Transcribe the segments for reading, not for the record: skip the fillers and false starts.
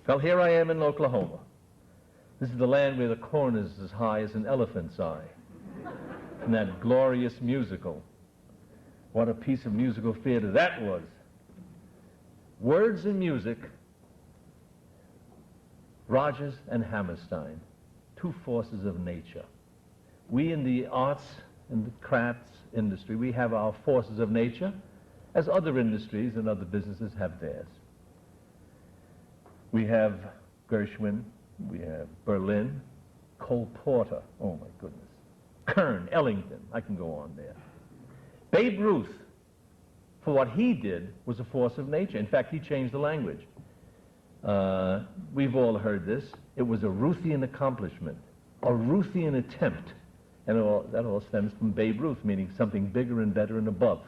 Well, here I am in Oklahoma. This is the land where the corn is as high as an elephant's eye. And that glorious musical. What a piece of musical theater that was. Words and music, Rodgers and Hammerstein, two forces of nature. We in the arts and the crafts industry, we have our forces of nature, as other industries and other businesses have theirs. We have Gershwin, we have Berlin, Cole Porter, oh my goodness, Kern, Ellington, I can go on there. Babe Ruth, for what he did, was a force of nature. In fact, he changed the language. We've all heard this. It was a Ruthian accomplishment, a Ruthian attempt. And that all stems from Babe Ruth, meaning something bigger and better and above.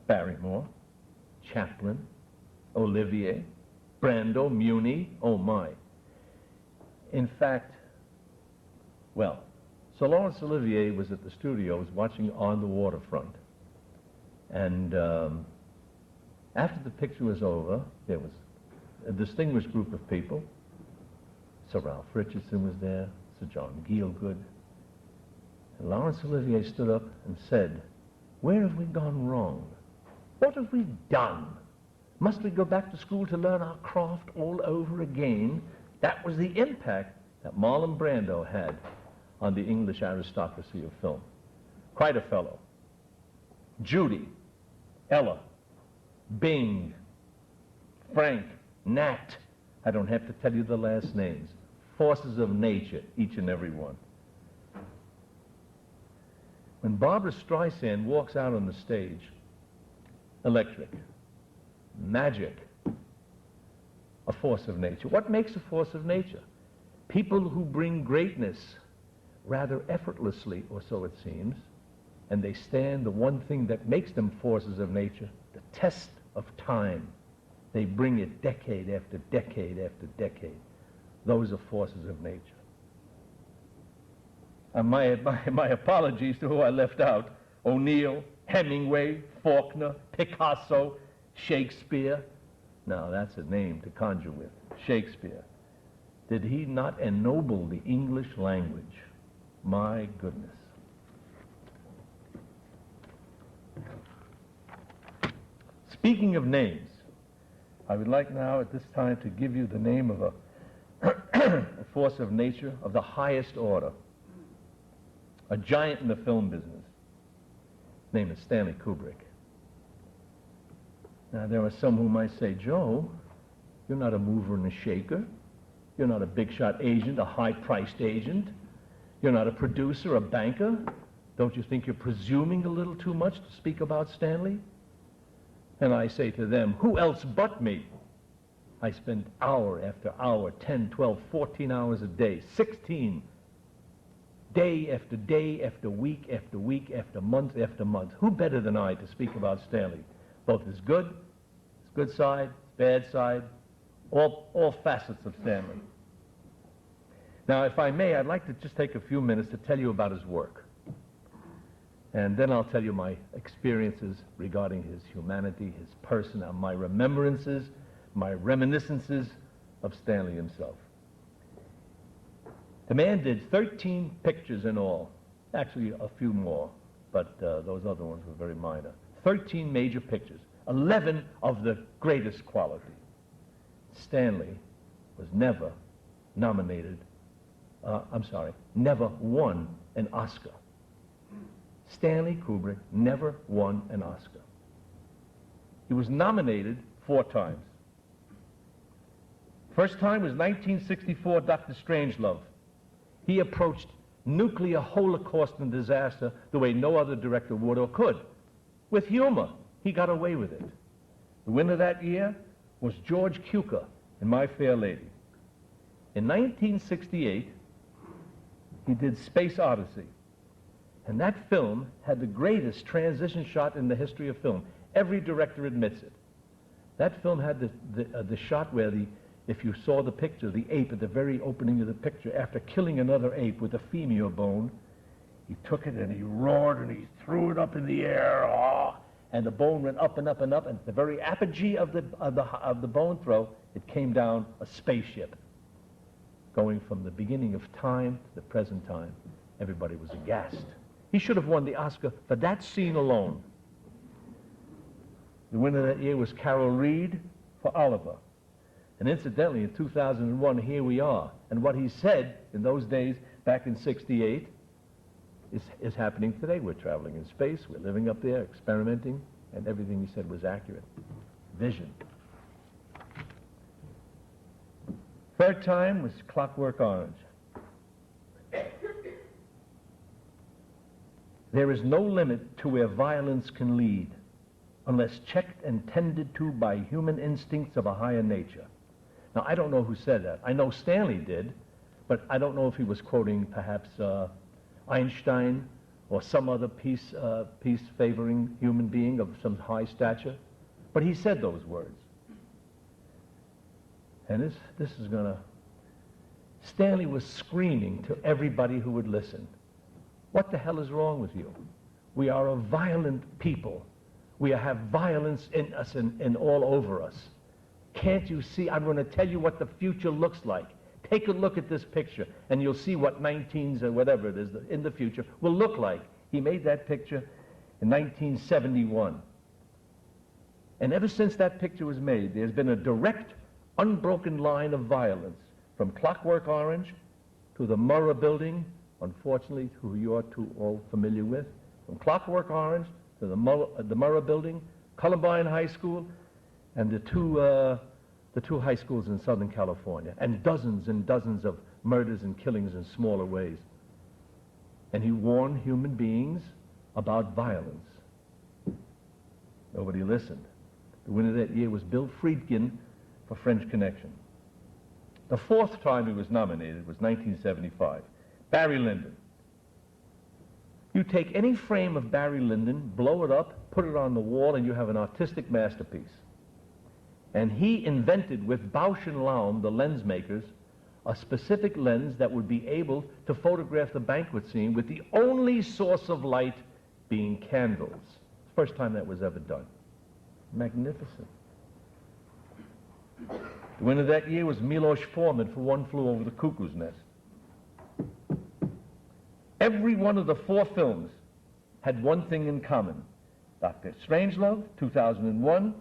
Barrymore, Chaplin, Olivier, Brando, Muni, oh my. In fact, well, so Laurence Olivier was at the studios watching On the Waterfront. And after the picture was over, there was a distinguished group of people. Sir Ralph Richardson was there, Sir John Gielgud. And Laurence Olivier stood up and said, "Where have we gone wrong? What have we done? Must we go back to school to learn our craft all over again?" That was the impact that Marlon Brando had on the English aristocracy of film. Quite a fellow. Judy, Ella, Bing, Frank, Nat. I don't have to tell you the last names. Forces of nature, each and every one. When Barbra Streisand walks out on the stage, electric, magic, a force of nature. What makes a force of nature? People who bring greatness rather effortlessly, or so it seems, and they stand the one thing that makes them forces of nature, the test of time. They bring it decade after decade after decade. Those are forces of nature. My apologies to who I left out. O'Neill, Hemingway, Faulkner, Picasso, Shakespeare. Now that's a name to conjure with. Shakespeare. Did he not ennoble the English language? My goodness. Speaking of names, I would like now at this time to give you the name of a force of nature of the highest order, a giant in the film business. His name is Stanley Kubrick. Now there are some who might say, "Joe, you're not a mover and a shaker. You're not a big shot agent, a high-priced agent. You're not a producer, a banker. Don't you think you're presuming a little too much to speak about Stanley?" And I say to them, who else but me? I spend hour after hour, 10, 12, 14 hours a day, 16, day after day after week after week after month after month. Who better than I to speak about Stanley? Both his good side, his bad side, all facets of Stanley. Now, if I may, I'd like to just take a few minutes to tell you about his work. And then I'll tell you my experiences regarding his humanity, his person, and my remembrances, my reminiscences of Stanley himself. The man did 13 pictures in all. Actually, a few more, but those other ones were very minor. 13 major pictures, 11 of the greatest quality. Stanley was never nominated, never won an Oscar. Stanley Kubrick never won an Oscar. He was nominated 4 times. First time was 1964, Dr. Strangelove. He approached nuclear holocaust and disaster the way no other director would or could. With humor, he got away with it. The winner that year was George Cukor in My Fair Lady. In 1968, he did Space Odyssey. And that film had the greatest transition shot in the history of film. Every director admits it. That film had the shot where if you saw the picture, the ape at the very opening of the picture, after killing another ape with a femur bone, he took it and he roared and he threw it up in the air, and the bone went up and up and up, and at the very apogee of the bone throw, it came down a spaceship. Going from the beginning of time to the present time, everybody was aghast. He should have won the Oscar for that scene alone. The winner that year was Carol Reed for Oliver. And incidentally, in 2001, here we are. And what he said in those days, back in '68, is happening today. We're traveling in space, we're living up there, experimenting, and everything he said was accurate. Vision. Third time was Clockwork Orange. There is no limit to where violence can lead, unless checked and tended to by human instincts of a higher nature. Now, I don't know who said that. I know Stanley did, but I don't know if he was quoting perhaps Einstein or some other peace-favoring human being of some high stature. But he said those words. And this is going to... Stanley was screaming to everybody who would listen. What the hell is wrong with you? We are a violent people. We have violence in us and all over us. Can't you see? I'm going to tell you what the future looks like. Take a look at this picture, and you'll see what 19s or whatever it is in the future will look like. He made that picture in 1971. And ever since that picture was made, there's been a direct, unbroken line of violence from Clockwork Orange to the Murrah Building, unfortunately, who you are too all familiar with, from Clockwork Orange to the Murrah Building, Columbine High School, and the two high schools in Southern California, and dozens of murders and killings in smaller ways. And he warned human beings about violence. Nobody listened. The winner that year was Bill Friedkin for French Connection. The fourth time he was nominated was 1975. Barry Lyndon. You take any frame of Barry Lyndon, blow it up, put it on the wall, and you have an artistic masterpiece. And he invented with Bausch and Lomb, the lens makers, a specific lens that would be able to photograph the banquet scene with the only source of light being candles. First time that was ever done. Magnificent. The winner that year was Milos Forman for One Flew Over the Cuckoo's Nest. Every one of the four films had one thing in common. Dr. Strangelove, 2001,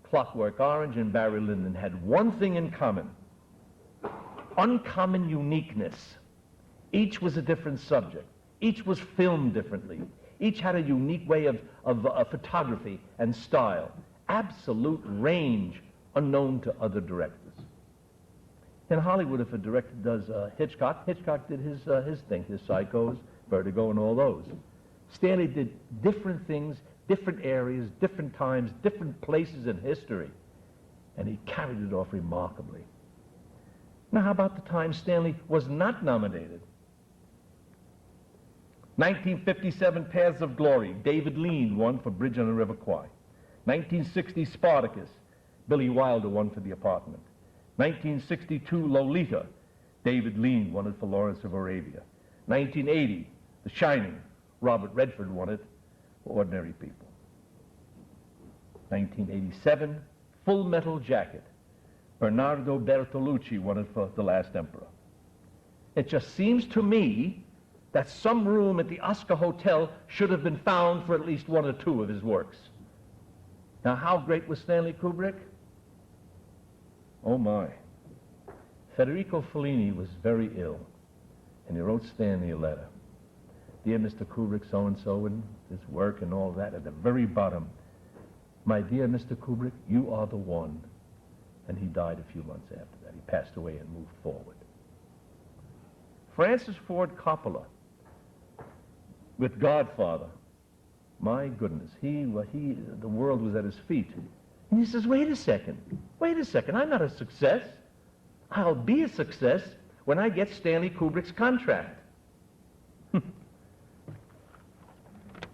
Clockwork Orange, and Barry Lyndon had one thing in common. Uncommon uniqueness. Each was a different subject. Each was filmed differently. Each had a unique way of photography and style. Absolute range unknown to other directors. In Hollywood, if a director does Hitchcock did his thing, his Psychos, Vertigo, and all those. Stanley did different things, different areas, different times, different places in history, and he carried it off remarkably. Now, how about the time Stanley was not nominated? 1957, Paths of Glory, David Lean won for Bridge on the River Kwai. 1960, Spartacus, Billy Wilder won for The Apartment. 1962, Lolita, David Lean won it for Lawrence of Arabia. 1980, The Shining, Robert Redford won it for Ordinary People. 1987, Full Metal Jacket, Bernardo Bertolucci won it for The Last Emperor. It just seems to me that some room at the Oscar Hotel should have been found for at least one or two of his works. Now, how great was Stanley Kubrick? Oh my. Federico Fellini was very ill, and he wrote Stanley a letter. Dear Mr. Kubrick, so-and-so, and his work and all that, at the very bottom, my dear Mr. Kubrick, you are the one. And he died a few months after that. He passed away and moved forward. Francis Ford Coppola, with Godfather, my goodness, the world was at his feet. And he says, wait a second, I'm not a success. I'll be a success when I get Stanley Kubrick's contract.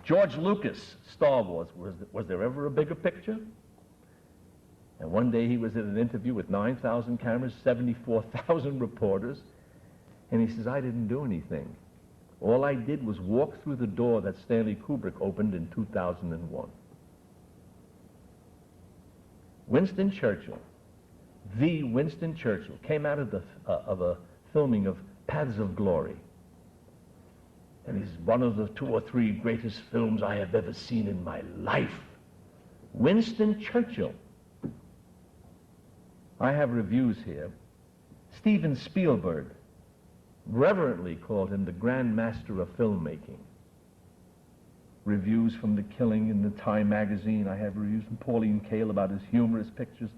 George Lucas, Star Wars, was there ever a bigger picture? And one day he was at an interview with 9,000 cameras, 74,000 reporters, and he says, I didn't do anything. All I did was walk through the door that Stanley Kubrick opened in 2001. Winston Churchill, the Winston Churchill, came out of a filming of Paths of Glory. And he's one of the 2 or 3 greatest films I have ever seen in my life. Winston Churchill. I have reviews here. Steven Spielberg reverently called him the Grand Master of filmmaking. Reviews from The Killing in the Time magazine. I have reviews from Pauline Kael about his humorous pictures.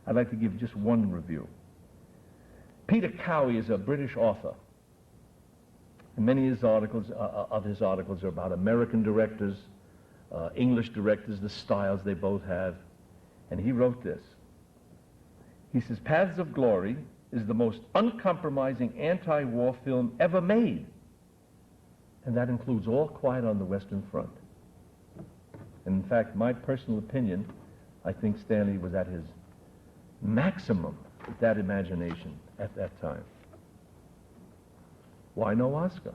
I'd like to give just one review. Peter Cowie is a British author. And many of his articles are about American directors, English directors, the styles they both have. And he wrote this. He says, Paths of Glory is the most uncompromising anti-war film ever made. And that includes All Quiet on the Western Front. And in fact, my personal opinion, I think Stanley was at his maximum with that imagination at that time. Why no Oscar?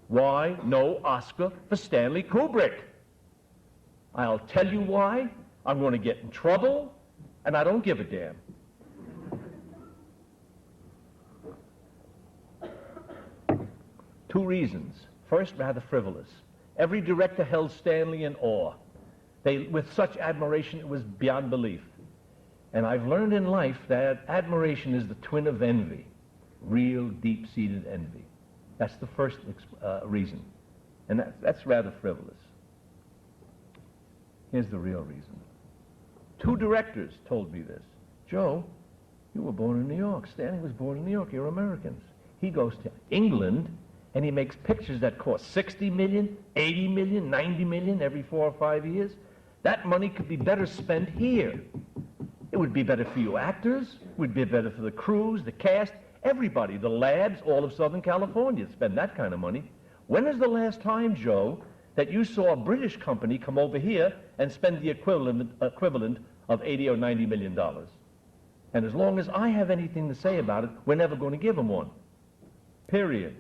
Why no Oscar for Stanley Kubrick? I'll tell you why. I'm going to get in trouble, and I don't give a damn. Two reasons. First, rather frivolous. Every director held Stanley in awe. With such admiration, it was beyond belief. And I've learned in life that admiration is the twin of envy. Real, deep-seated envy. That's the first reason. And that's rather frivolous. Here's the real reason. 2 directors told me this. Joe, you were born in New York. Stanley was born in New York. You're Americans. He goes to England, and he makes pictures that cost 60 million, 80 million, 90 million every 4 or 5 years. That money could be better spent here. It would be better for you actors. It would be better for the crews, the cast, everybody, the labs, all of Southern California spend that kind of money. When is the last time, Joe, that you saw a British company come over here and spend the equivalent of 80 or 90 million dollars? And as long as I have anything to say about it, we're never going to give them one. Period.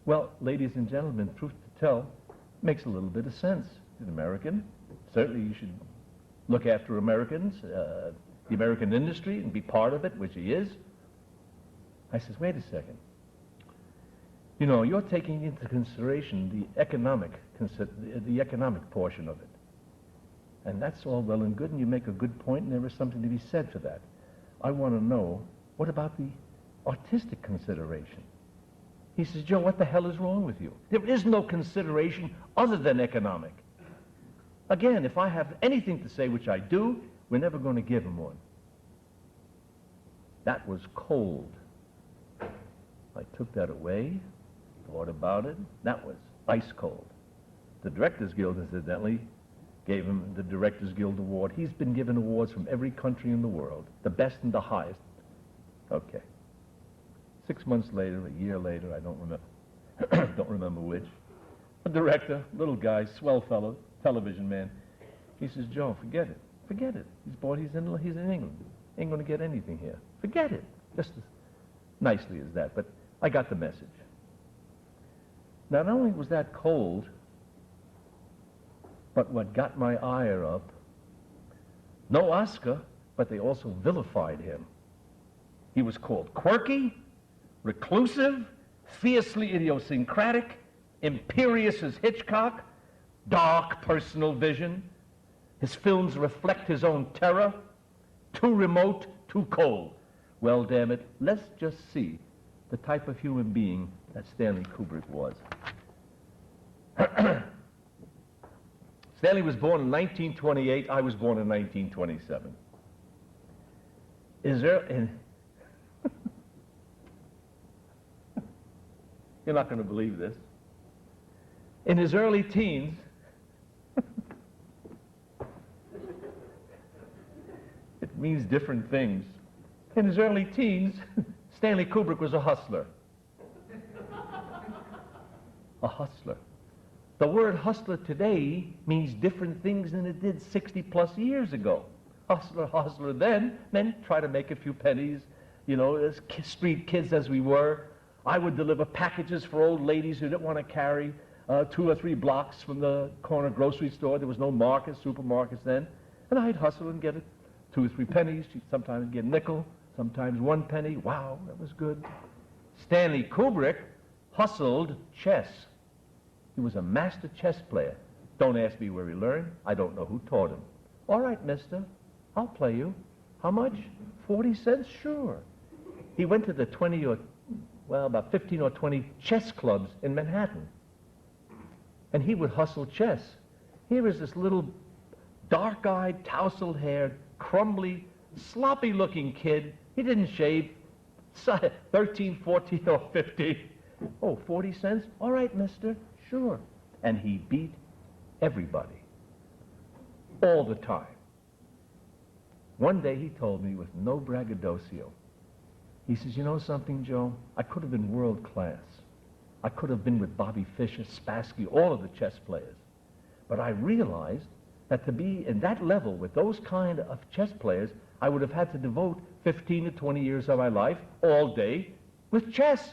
Well, ladies and gentlemen, truth to tell, makes a little bit of sense. He's an American. Certainly you should look after Americans, the American industry, and be part of it, which he is. I says, wait a second. You know, you're taking into consideration the economic portion of it. And that's all well and good, and you make a good point, and there is something to be said for that. I want to know, what about the artistic consideration? He says, Joe, what the hell is wrong with you? There is no consideration other than economic. Again, if I have anything to say, which I do, we're never going to give him one. That was cold. I took that away, thought about it. That was ice cold. The Directors Guild, incidentally, gave him the Directors Guild Award. He's been given awards from every country in the world, the best and the highest. Okay. 6 months later, a year later, I don't remember, don't remember which, a director, little guy, swell fellow, television man. He says, Joe, forget it. Forget it. He's in England. Ain't going to get anything here. Forget it. Just as nicely as that, but I got the message. Not only was that cold, but what got my ire up, no Oscar, but they also vilified him. He was called quirky, reclusive, fiercely idiosyncratic, imperious as Hitchcock, dark personal vision. His films reflect his own terror, too remote, too cold. Well, damn it, let's just see the type of human being that Stanley Kubrick was. Stanley was born in 1928. I was born in 1927. You're not going to believe this. In his early teens, it means different things. In his early teens, Stanley Kubrick was a hustler. A hustler. The word hustler today means different things than it did 60 plus years ago. Hustler then meant try to make a few pennies, you know, as street kids as we were. I would deliver packages for old ladies who didn't want to carry 2 or 3 blocks from the corner grocery store. There was no market, supermarkets then. And I'd hustle and get it 2 or 3 pennies. She'd sometimes get a nickel, sometimes 1 penny. Wow, that was good. Stanley Kubrick hustled chess. He was a master chess player. Don't ask me where he learned. I don't know who taught him. All right, mister, I'll play you. How much? 40 cents? Sure. He went to the 20 or, well, about 15 or 20 chess clubs in Manhattan. And he would hustle chess. Here is this little dark-eyed, tousled-haired, crumbly, sloppy-looking kid. He didn't shave. 13, 14, or 15. Oh, 40 cents? All right, mister. Sure. And he beat everybody. All the time. One day he told me with no braggadocio, he says, you know something, Joe? I could have been world class. I could have been with Bobby Fischer, Spassky, all of the chess players. But I realized that to be in that level with those kind of chess players, I would have had to devote 15 to 20 years of my life all day with chess.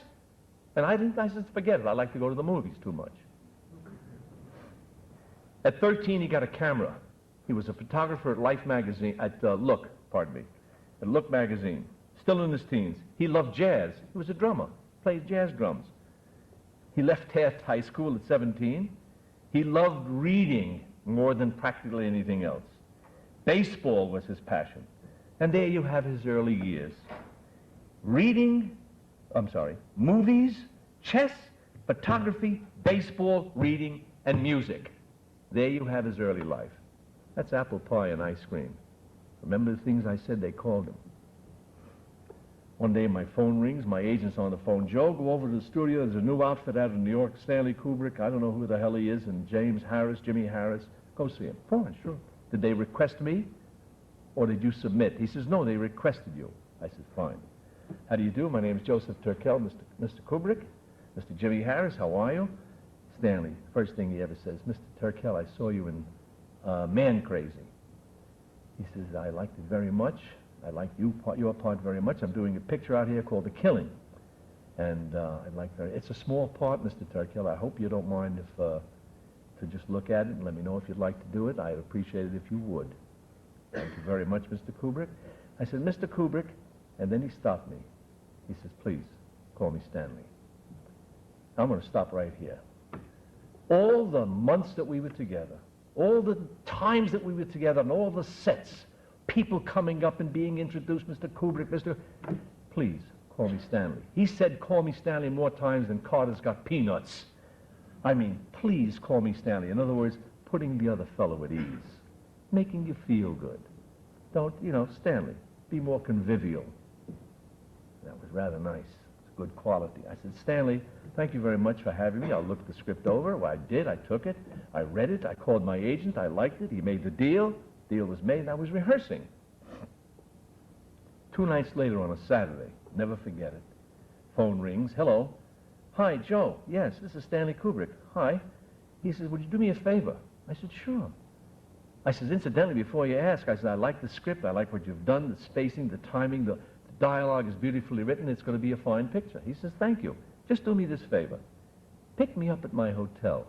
And I said, forget it. I like to go to the movies too much. At 13, he got a camera. He was a photographer at Life magazine, at Look magazine, still in his teens. He loved jazz. He was a drummer, played jazz drums. He left Taft High School at 17. He loved reading more than practically anything else. Baseball was his passion. And there you have his early years. Movies, chess, photography, baseball, reading, and music. There you have his early life. That's apple pie and ice cream. Remember the things I said they called him. One day my phone rings, my agent's on the phone. Joe, go over to the studio. There's a new outfit out of New York, Stanley Kubrick. I don't know who the hell he is, and James Harris, Jimmy Harris. Go see him. Fine, sure. Did they request me, or did you submit? He says, no, they requested you. I said, fine. How do you do? My name is Joseph Turkel, Mr. Kubrick. Mr. Jimmy Harris, how are you? Stanley, first thing he ever says, Mr. Turkel, I saw you in Man Crazy. He says, I liked it very much. I like your part very much. I'm doing a picture out here called The Killing. And it's a small part, Mr. Turkel. I hope you don't mind if, to just look at it and let me know if you'd like to do it. I'd appreciate it if you would. Thank you very much, Mr. Kubrick. I said, Mr. Kubrick, and then he stopped me. He says, please, call me Stanley. I'm going to stop right here. All the months that we were together, all the times that we were together, and all the sets, people coming up and being introduced, Mr. Kubrick, please, call me Stanley. He said, call me Stanley more times than Carter's got peanuts. I mean, please call me Stanley. In other words, putting the other fellow at ease, making you feel good. Don't, Stanley, be more convivial. That was rather nice. It's good quality. I said, Stanley, thank you very much for having me. I'll look the script over. Well, I did. I took it. I read it. I called my agent. I liked it. He made the deal. Deal was made, and I was rehearsing. 2 nights later on a Saturday, never forget it, phone rings. Hello. Hi, Joe. Yes, this is Stanley Kubrick. Hi. He says, would you do me a favor? I said, sure. I said, incidentally, before you ask, I said, I like the script. I like what you've done, the spacing, the timing, the dialogue is beautifully written. It's going to be a fine picture. He says, thank you. Just do me this favor. Pick me up at my hotel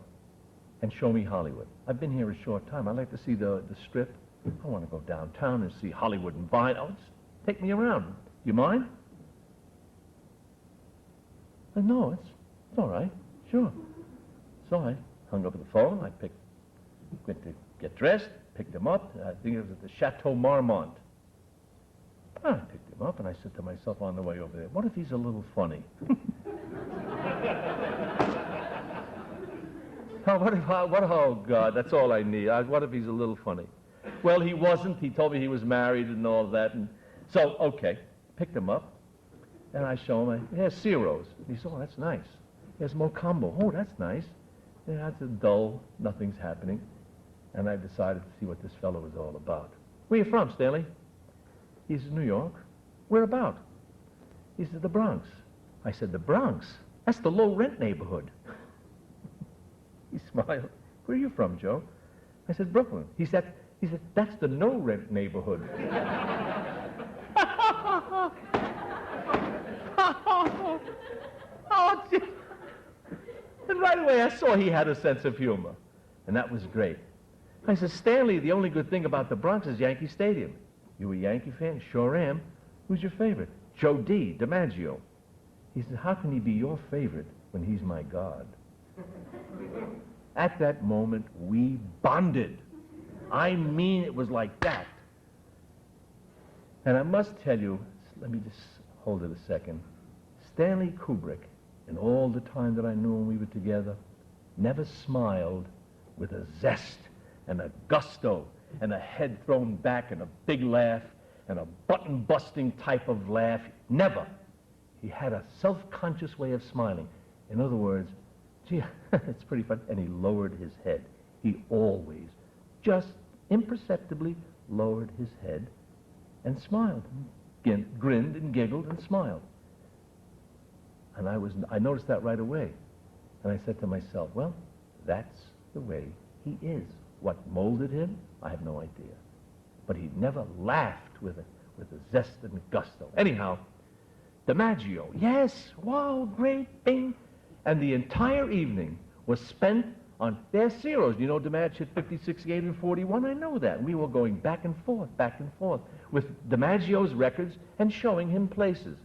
and show me Hollywood. I've been here a short time. I'd like to see the strip. I want to go downtown and see Hollywood and Vine. Oh, just take me around. You mind? I said, no, it's all right. Sure. So I hung up the phone. Went to get dressed, picked him up. I think it was at the Chateau Marmont. I picked him up, and I said to myself on the way over there, what if he's a little funny? Oh, God, that's all I need. What if he's a little funny? Well, he wasn't. He told me he was married and all that. And so, okay, picked him up, and I show him, here's Ciro's. He said, oh, that's nice. Here's Mocambo. Oh, that's nice. Yeah, that's a dull, nothing's happening. And I decided to see what this fellow was all about. Where you from, Stanley? He says, New York. Where about? He said, the Bronx. I said, the Bronx? That's the low-rent neighborhood. He smiled. Where are you from, Joe? I said, Brooklyn. He said, that's the no-rent neighborhood. Oh, gee. And right away I saw he had a sense of humor. And that was great. I said, Stanley, the only good thing about the Bronx is Yankee Stadium. You a Yankee fan? Sure am. Who's your favorite? Joe D. DiMaggio. He said, how can he be your favorite when he's my God? At that moment, we bonded. I mean, it was like that. And I must tell you, let me just hold it a second. Stanley Kubrick, in all the time that I knew him we were together, never smiled with a zest and a gusto and a head thrown back and a big laugh and a button-busting type of laugh. Never. He had a self-conscious way of smiling. In other words, gee, it's pretty fun. And he lowered his head. He always, just imperceptibly, lowered his head and smiled. Grinned and giggled and smiled. And I noticed that right away. And I said to myself, well, that's the way he is. What molded him, I have no idea. But he never laughed with a zest and gusto. Anyhow, DiMaggio, yes, wow, great, bing. And the entire evening was spent on their zeros. You know, DiMaggio hit 50, 68, and 41. I know that. We were going back and forth with DiMaggio's records and showing him places.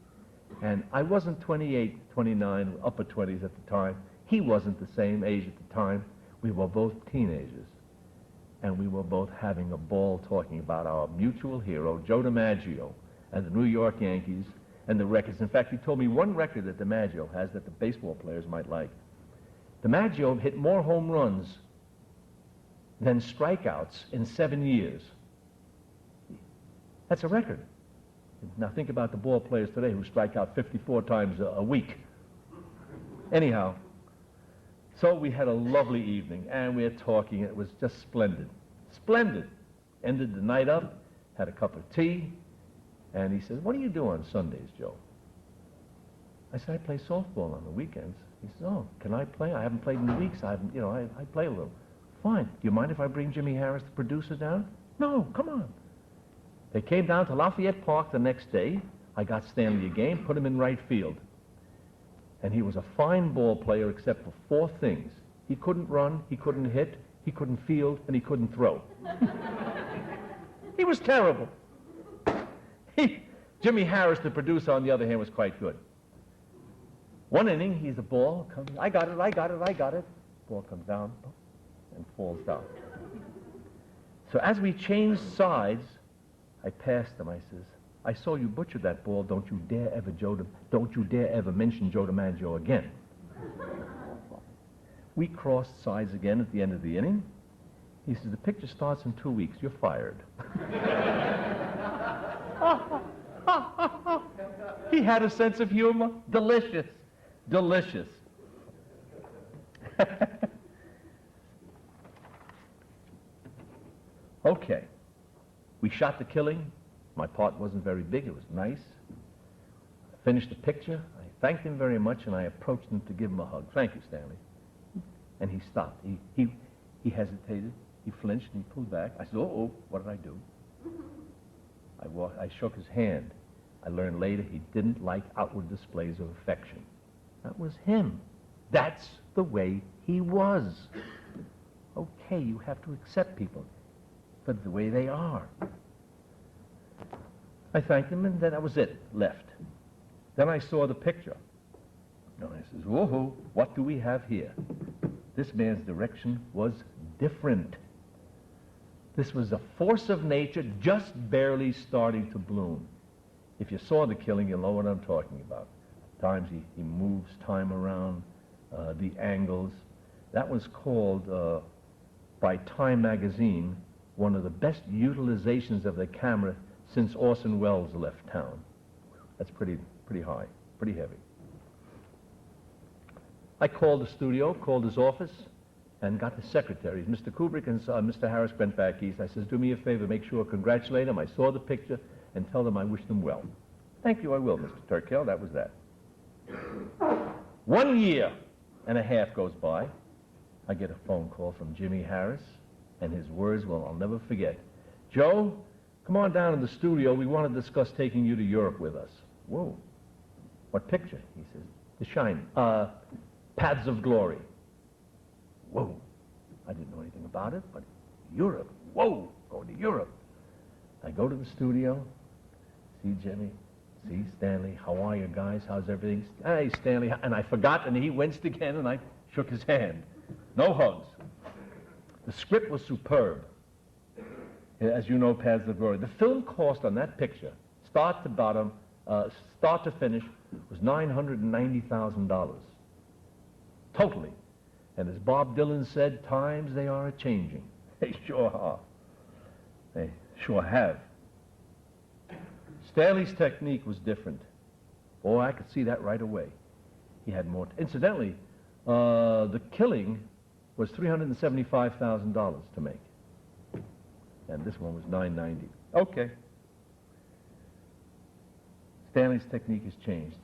And I wasn't 28, 29, upper 20s at the time. He wasn't the same age at the time. We were both teenagers. And we were both having a ball talking about our mutual hero, Joe DiMaggio, and the New York Yankees, and the records. In fact, he told me one record that DiMaggio has that the baseball players might like. DiMaggio hit more home runs than strikeouts in 7 years. That's a record. Now think about the ball players today who strike out 54 times a week. Anyhow, so we had a lovely evening, and we were talking. It was just splendid. Splendid. Ended the night up, had a cup of tea, and he says, what do you do on Sundays, Joe? I said, I play softball on the weekends. He says, oh, can I play? I haven't played in weeks. I play a little. Fine. Do you mind if I bring Jimmy Harris, the producer, down? No, come on. They came down to Lafayette Park the next day. I got Stanley a game, put him in right field. And he was a fine ball player except for 4 things. He couldn't run, he couldn't hit, he couldn't field, and he couldn't throw. He was terrible. Jimmy Harris, the producer, on the other hand, was quite good. One inning, he's the ball, comes, I got it. Ball comes down and falls down. So as we changed sides, I passed him. I says, I saw you butcher that ball. Don't you dare ever mention Joe DiMaggio again. We crossed sides again at the end of the inning. He says, the picture starts in 2 weeks. You're fired. He had a sense of humor. Delicious. Delicious. Okay. We shot The Killing. My part wasn't very big. It was nice. I finished the picture. I thanked him very much, and I approached him to give him a hug. Thank you, Stanley. And he stopped. He hesitated. He flinched, and he pulled back. I said, oh, what did I do? I shook his hand. I learned later he didn't like outward displays of affection. That was him. That's the way he was. Okay, you have to accept people for the way they are. I thanked him, and then that was it. Left. Then I saw the picture. And I says, whoa, what do we have here? This man's direction was different. This was a force of nature just barely starting to bloom. If you saw The Killing, you'll know what I'm talking about. At times he moves time around, the angles. That was called, by Time magazine, one of the best utilizations of the camera since Orson Welles left town. That's pretty high, pretty heavy. I called the studio, called his office, and got the secretaries. Mr. Kubrick and Mr. Harris went back east. I says, do me a favor, make sure, congratulate them. I saw the picture, and tell them I wish them well. Thank you, I will, Mr. Turkel. That was that. 1 year and a half goes by. I get a phone call from Jimmy Harris, and his words, well, I'll never forget. Joe, come on down to the studio. We want to discuss taking you to Europe with us. Whoa. What picture? He says, The Shining. Paths of Glory. Whoa. I didn't know anything about it, but Europe? Whoa, going to Europe. I go to the studio, see Jimmy, see Stanley. How are you guys? How's everything? Hey, Stanley. And I forgot, and he winced again, and I shook his hand. No hugs. The script was superb. As you know, Paths of Glory. The film cost on that picture, start to bottom, start to finish, was $990,000. Totally. And as Bob Dylan said, times they are a-changing. They sure are. They sure have. Stanley's technique was different. Boy, I could see that right away. He had more. Incidentally, The Killing was $375,000 to make. And this one was $990. Okay. Stanley's technique has changed.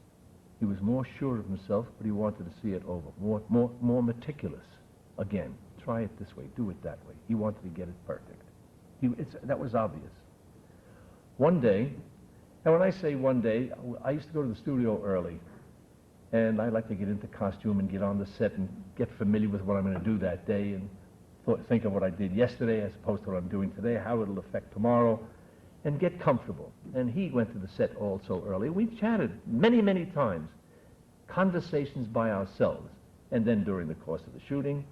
He was more sure of himself, but he wanted to see it over. More meticulous. Again, try it this way, do it that way. He wanted to get it perfect. That was obvious. One day, and when I say one day, I used to go to the studio early, and I like to get into costume and get on the set and get familiar with what I'm going to do that day and think of what I did yesterday as opposed to what I'm doing today, how it'll affect tomorrow, and get comfortable. And he went to the set also early. We chatted many, many times, conversations by ourselves. And then during the course of the shooting,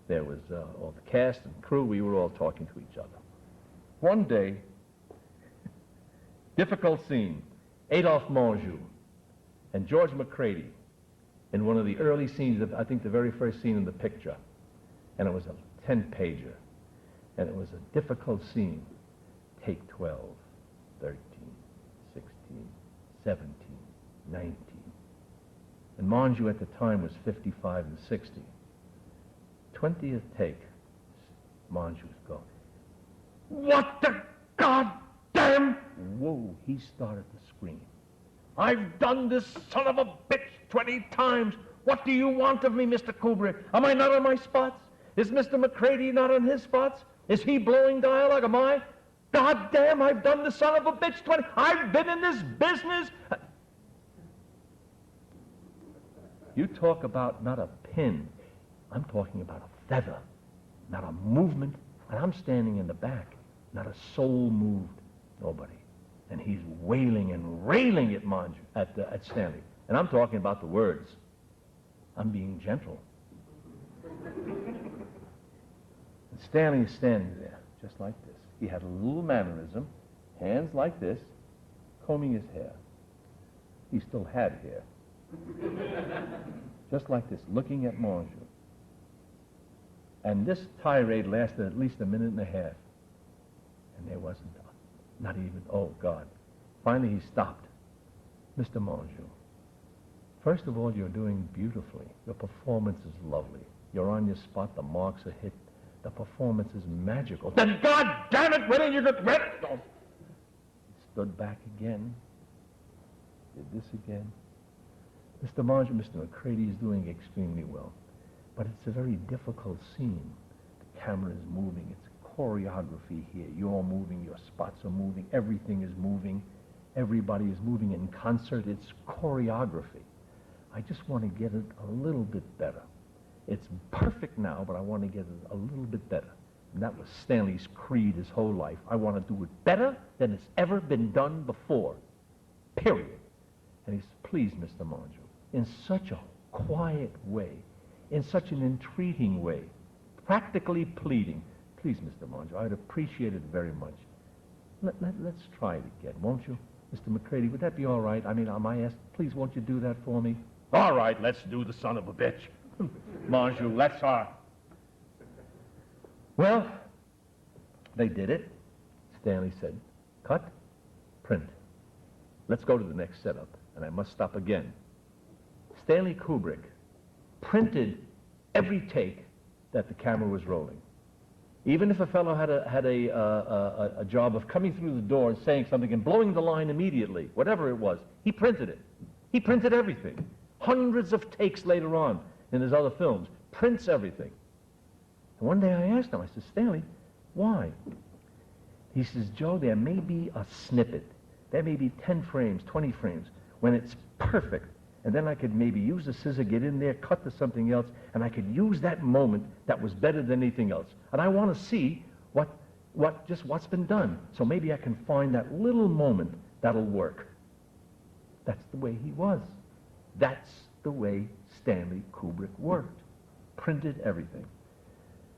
there was all the cast and crew. We were all talking to each other. One day, difficult scene, Adolphe Menjou and George McCready in one of the early scenes of, I think, the very first scene in the picture. And it was a 10-pager. And it was a difficult scene. Take 12, 13, 16, 17, 19. And Menjou at the time was 55 and 60. 20th take, Menjou's going, "What the goddamn?" Whoa, he started to scream. "I've done this son of a bitch 20 times. What do you want of me, Mr. Kubrick? Am I not on my spots? Is Mr. McCready not on his spots? Is he blowing dialogue? Am I? God damn, I've done the son of a bitch 20. I've been in this business." You talk about not a pin. I'm talking about a feather, not a movement. And I'm standing in the back. Not a soul moved. Nobody. And he's wailing and railing at Menjou, at Stanley. And I'm talking about the words. I'm being gentle. And Stanley is standing there, just like this. He had a little mannerism, hands like this, combing his hair. He still had hair. Just like this, looking at Menjou. And this tirade lasted at least a minute and a half. And there wasn't, not even, oh God. Finally he stopped. "Mr. Menjou, first of all, you're doing beautifully. Your performance is lovely. You're on your spot, the marks are hit. The performance is magical." "Then God damn it, when are you going to..." He stood back again. Did this again. "Mr. Menjou, Mr. McCready is doing extremely well. But it's a very difficult scene. The camera is moving. It's choreography here. You're moving. Your spots are moving. Everything is moving. Everybody is moving in concert. It's choreography. I just want to get it a little bit better. It's perfect now, but I want to get it a little bit better." And that was Stanley's creed his whole life. I want to do it better than it's ever been done before. Period. And he said, "Please, Mr. Menjou," in such a quiet way, in such an entreating way, practically pleading, "Please, Mr. Menjou, I'd appreciate it very much. Let's try it again, won't you? Mr. McCready, would that be all right? I mean, am I asked, please, won't you do that for me?" "All right, let's do the son of a bitch. Menjou, let's Well, they did it. Stanley said, "Cut, print. Let's go to the next setup." And I must stop again. Stanley Kubrick printed every take that the camera was rolling. Even if a fellow had a job of coming through the door and saying something and blowing the line immediately, whatever it was, he printed it. He printed everything. Hundreds of takes later on in his other films, prints everything. And one day I asked him, I said, "Stanley, why?" He says, "Joe, there may be a snippet. There may be 10 frames, 20 frames, when it's perfect. And then I could maybe use a scissor, get in there, cut to something else, and I could use that moment that was better than anything else. And I want to see What's been done? So maybe I can find that little moment that'll work. That's the way he was. That's the way Stanley Kubrick worked. Printed everything.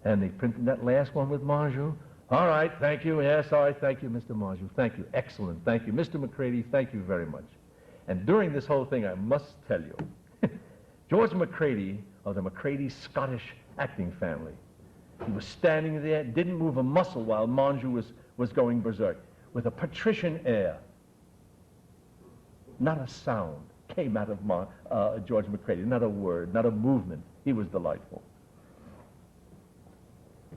And they printed that last one with Marjou. All right, thank you. Yes, all right, thank you, Mr. Marjou. Thank you. Excellent. Thank you. Mr. McCready, thank you very much. And during this whole thing, I must tell you, George McCready, of the McCready Scottish acting family, he was standing there, didn't move a muscle while Marjou was going berserk, with a patrician air. Not a sound came out of George McCready, not a word, not a movement. He was delightful.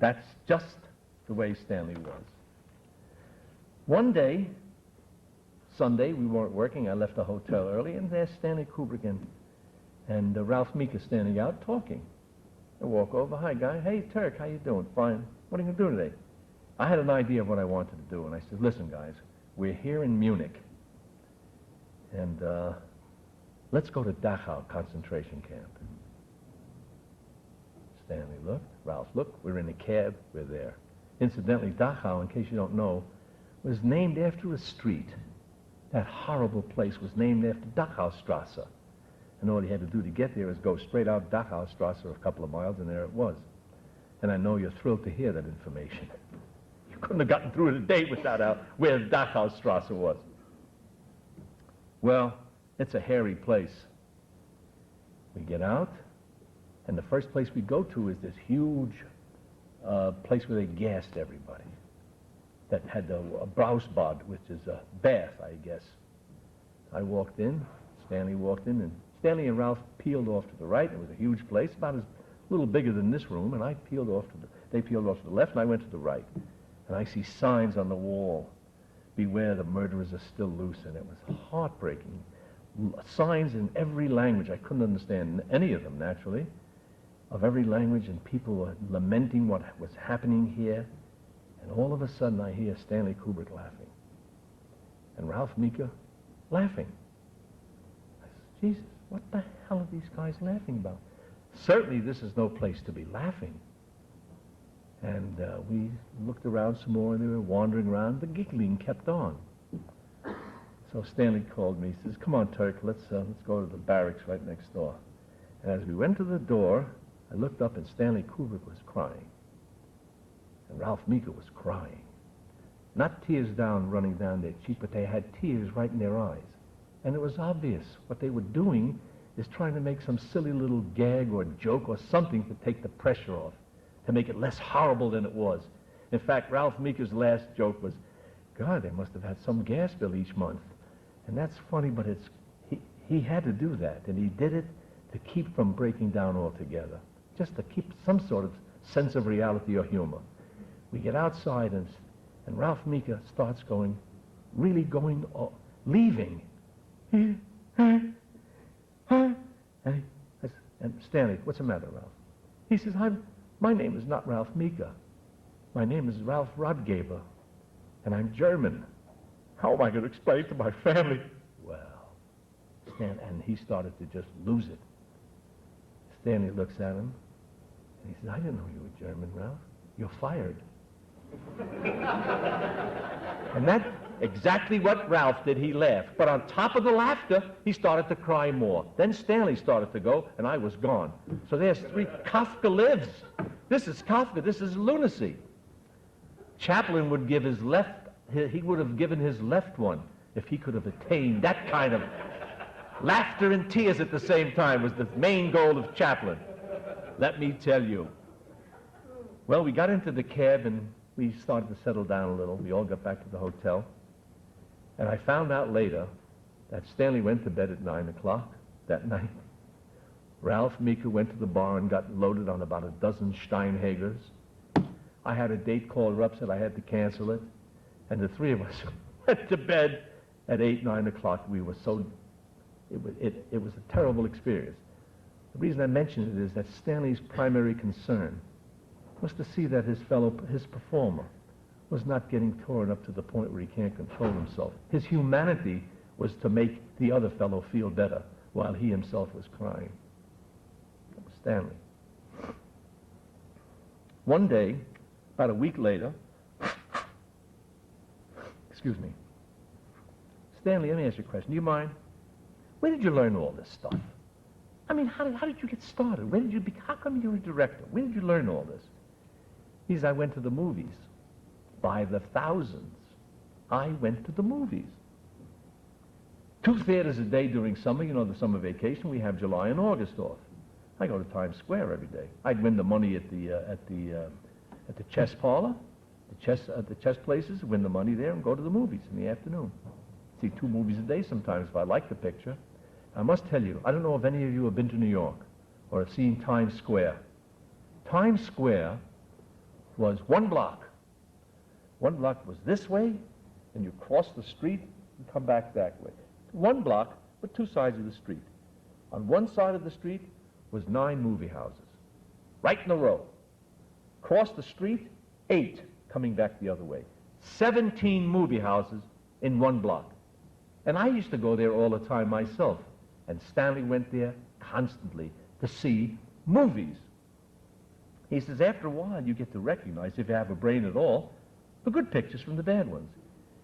That's just the way Stanley was. One day, Sunday, we weren't working. I left the hotel early, and there's Stanley Kubrick and Ralph Meeker standing out talking. I walk over, hi, guy. Hey, Turk, how you doing? Fine. What are you going to do today? I had an idea of what I wanted to do, and I said, listen, guys, we're here in Munich, and let's go to Dachau concentration camp. Stanley looked, Ralph looked, we're in a cab, we're there. Incidentally, Dachau, in case you don't know, was named after a street. That horrible place was named after Dachaustrasse. And all he had to do to get there is go straight out Dachaustrasse a couple of miles, and there it was. And I know you're thrilled to hear that information. You couldn't have gotten through the day without out where Dachaustrasse was. Well, it's a hairy place. We get out, and the first place we go to is this huge place where they gassed everybody. That had a Brausbad, which is a bath, I guess. I walked in, Stanley walked in, and Stanley and Ralph peeled off to the right. It was a huge place, about a little bigger than this room, and they peeled off to the left, and I went to the right. And I see signs on the wall, beware, the murderers are still loose, and it was heartbreaking. Signs in every language. I couldn't understand any of them, naturally, of every language, and people were lamenting what was happening here. And all of a sudden, I hear Stanley Kubrick laughing, and Ralph Meeker laughing. I said, Jesus, what the hell are these guys laughing about? Certainly, this is no place to be laughing. And we looked around some more, and they were wandering around. The giggling kept on. So Stanley called me. He says, come on, Turk, let's go to the barracks right next door. And as we went to the door, I looked up, and Stanley Kubrick was crying. And Ralph Meeker was crying. Not tears running down their cheek, but they had tears right in their eyes. And it was obvious what they were doing is trying to make some silly little gag or joke or something to take the pressure off, to make it less horrible than it was. In fact, Ralph Meeker's last joke was, God, they must have had some gas bill each month. And that's funny, but he had to do that, and he did it to keep from breaking down altogether, just to keep some sort of sense of reality or humor. We get outside, and Ralph Meeker starts leaving. And Stanley, what's the matter, Ralph? He says, my name is not Ralph Meeker. My name is Ralph Rodgaber, and I'm German. How am I going to explain to my family? Well, and he started to just lose it. Stanley looks at him, and he says, I didn't know you were German, Ralph. You're fired. And that's exactly what Ralph did. He laughed. But on top of the laughter, he started to cry more. Then Stanley started to go, and I was gone. So there's three. Kafka lives. This is Kafka. This is lunacy. Chaplin would give his left, he would have given his left one if he could have attained that kind of laughter and tears at the same time was the main goal of Chaplin. Let me tell you. Well, we got into the cab, and we started to settle down a little. We all got back to the hotel. And I found out later that Stanley went to bed at 9 o'clock that night. Ralph Meeker went to the bar and got loaded on about a dozen Steinhagers. I had a date called up, said I had to cancel it. And the three of us went to bed at 8, 9 o'clock. We were so, it was a terrible experience. The reason I mention it is that Stanley's primary concern was to see that his performer was not getting torn up to the point where he can't control himself. His humanity was to make the other fellow feel better while he himself was crying. That was Stanley. One day, about a week later, excuse me. Stanley, let me ask you a question. Do you mind? Where did you learn all this stuff? I mean, how did you get started? Where did you how come you're a director? Where did you learn all this? He says, I went to the movies. By the thousands. I went to the movies. 2 theaters a day during summer. You know, the summer vacation, we have July and August off. I go to Times Square every day. I'd win the money at the chess parlor, the chess places, win the money there and go to the movies in the afternoon. See 2 movies a day sometimes if I like the picture. I must tell you, I don't know if any of you have been to New York or have seen Times Square. Times Square was 1 block. 1 block was this way, and you cross the street and come back that way. 1 block, but 2 sides of the street. On one side of the street was 9 movie houses, right in a row. Across the street, 8 coming back the other way. 17 movie houses in 1 block. And I used to go there all the time myself. And Stanley went there constantly to see movies. He says, after a while, you get to recognize, if you have a brain at all, the good pictures from the bad ones.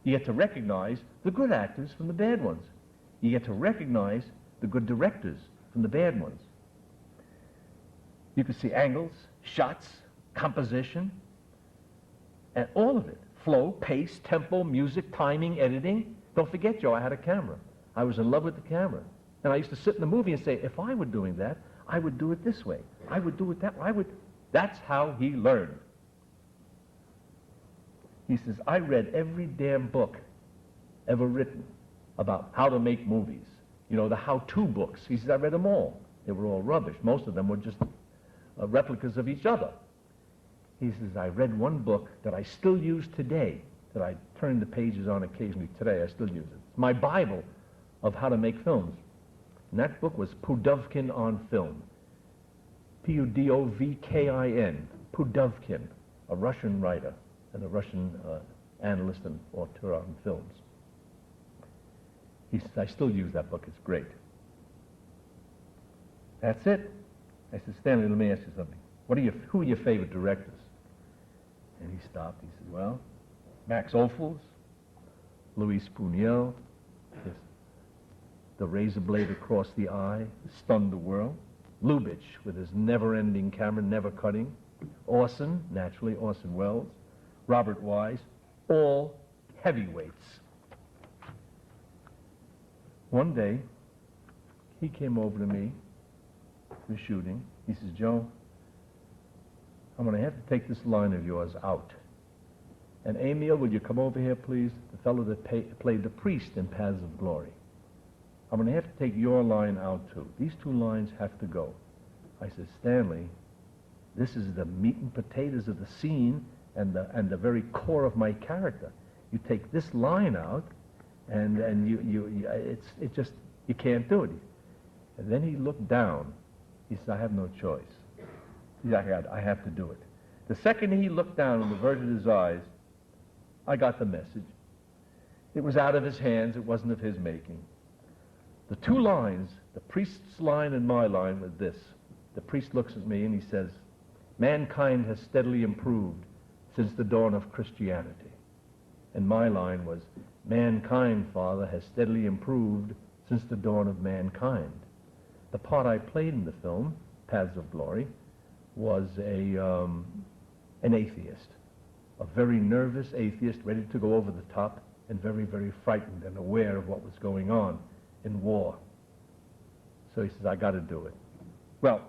You get to recognize the good actors from the bad ones. You get to recognize the good directors from the bad ones. You can see angles, shots, composition, and all of it. Flow, pace, tempo, music, timing, editing. Don't forget, Joe, I had a camera. I was in love with the camera. And I used to sit in the movie and say, if I were doing that, I would do it this way. I would do it that way. That's how he learned. He says, I read every damn book ever written about how to make movies. You know, the how-to books. He says, I read them all. They were all rubbish. Most of them were just replicas of each other. He says, I read one book that I still use today, that I turn the pages on occasionally today. I still use it. It's my Bible of how to make films. And that book was Pudovkin on Film. P-U-D-O-V-K-I-N. Pudovkin, a Russian writer and a Russian analyst and author on films. He says, I still use that book. It's great. That's it. I said, Stanley, let me ask you something. Who are your favorite directors? And he stopped. He said, well, Max Ophuls, Luis Buñuel, The Razor Blade Across the Eye, stunned the world. Lubitsch, with his never-ending camera, never cutting. Orson, naturally, Orson Welles. Robert Wise, all heavyweights. One day, he came over to me, we were shooting. He says, Joe, I'm going to have to take this line of yours out. And Emil, will you come over here, please? The fellow that played the priest in Paths of Glory. I'm going to have to take your line out, too. These 2 lines have to go. I said, Stanley, this is the meat and potatoes of the scene and the very core of my character. You take this line out, and you can't do it. And then he looked down. He said, I have no choice. He said, I have to do it. The second he looked down and averted his eyes, I got the message. It was out of his hands. It wasn't of his making. The 2 lines, the priest's line and my line, were this. The priest looks at me and he says, mankind has steadily improved since the dawn of Christianity. And my line was, mankind, Father, has steadily improved since the dawn of mankind. The part I played in the film, Paths of Glory, was an atheist, a very nervous atheist, ready to go over the top and very, very frightened and aware of what was going on in war. So he says, I got to do it. Well,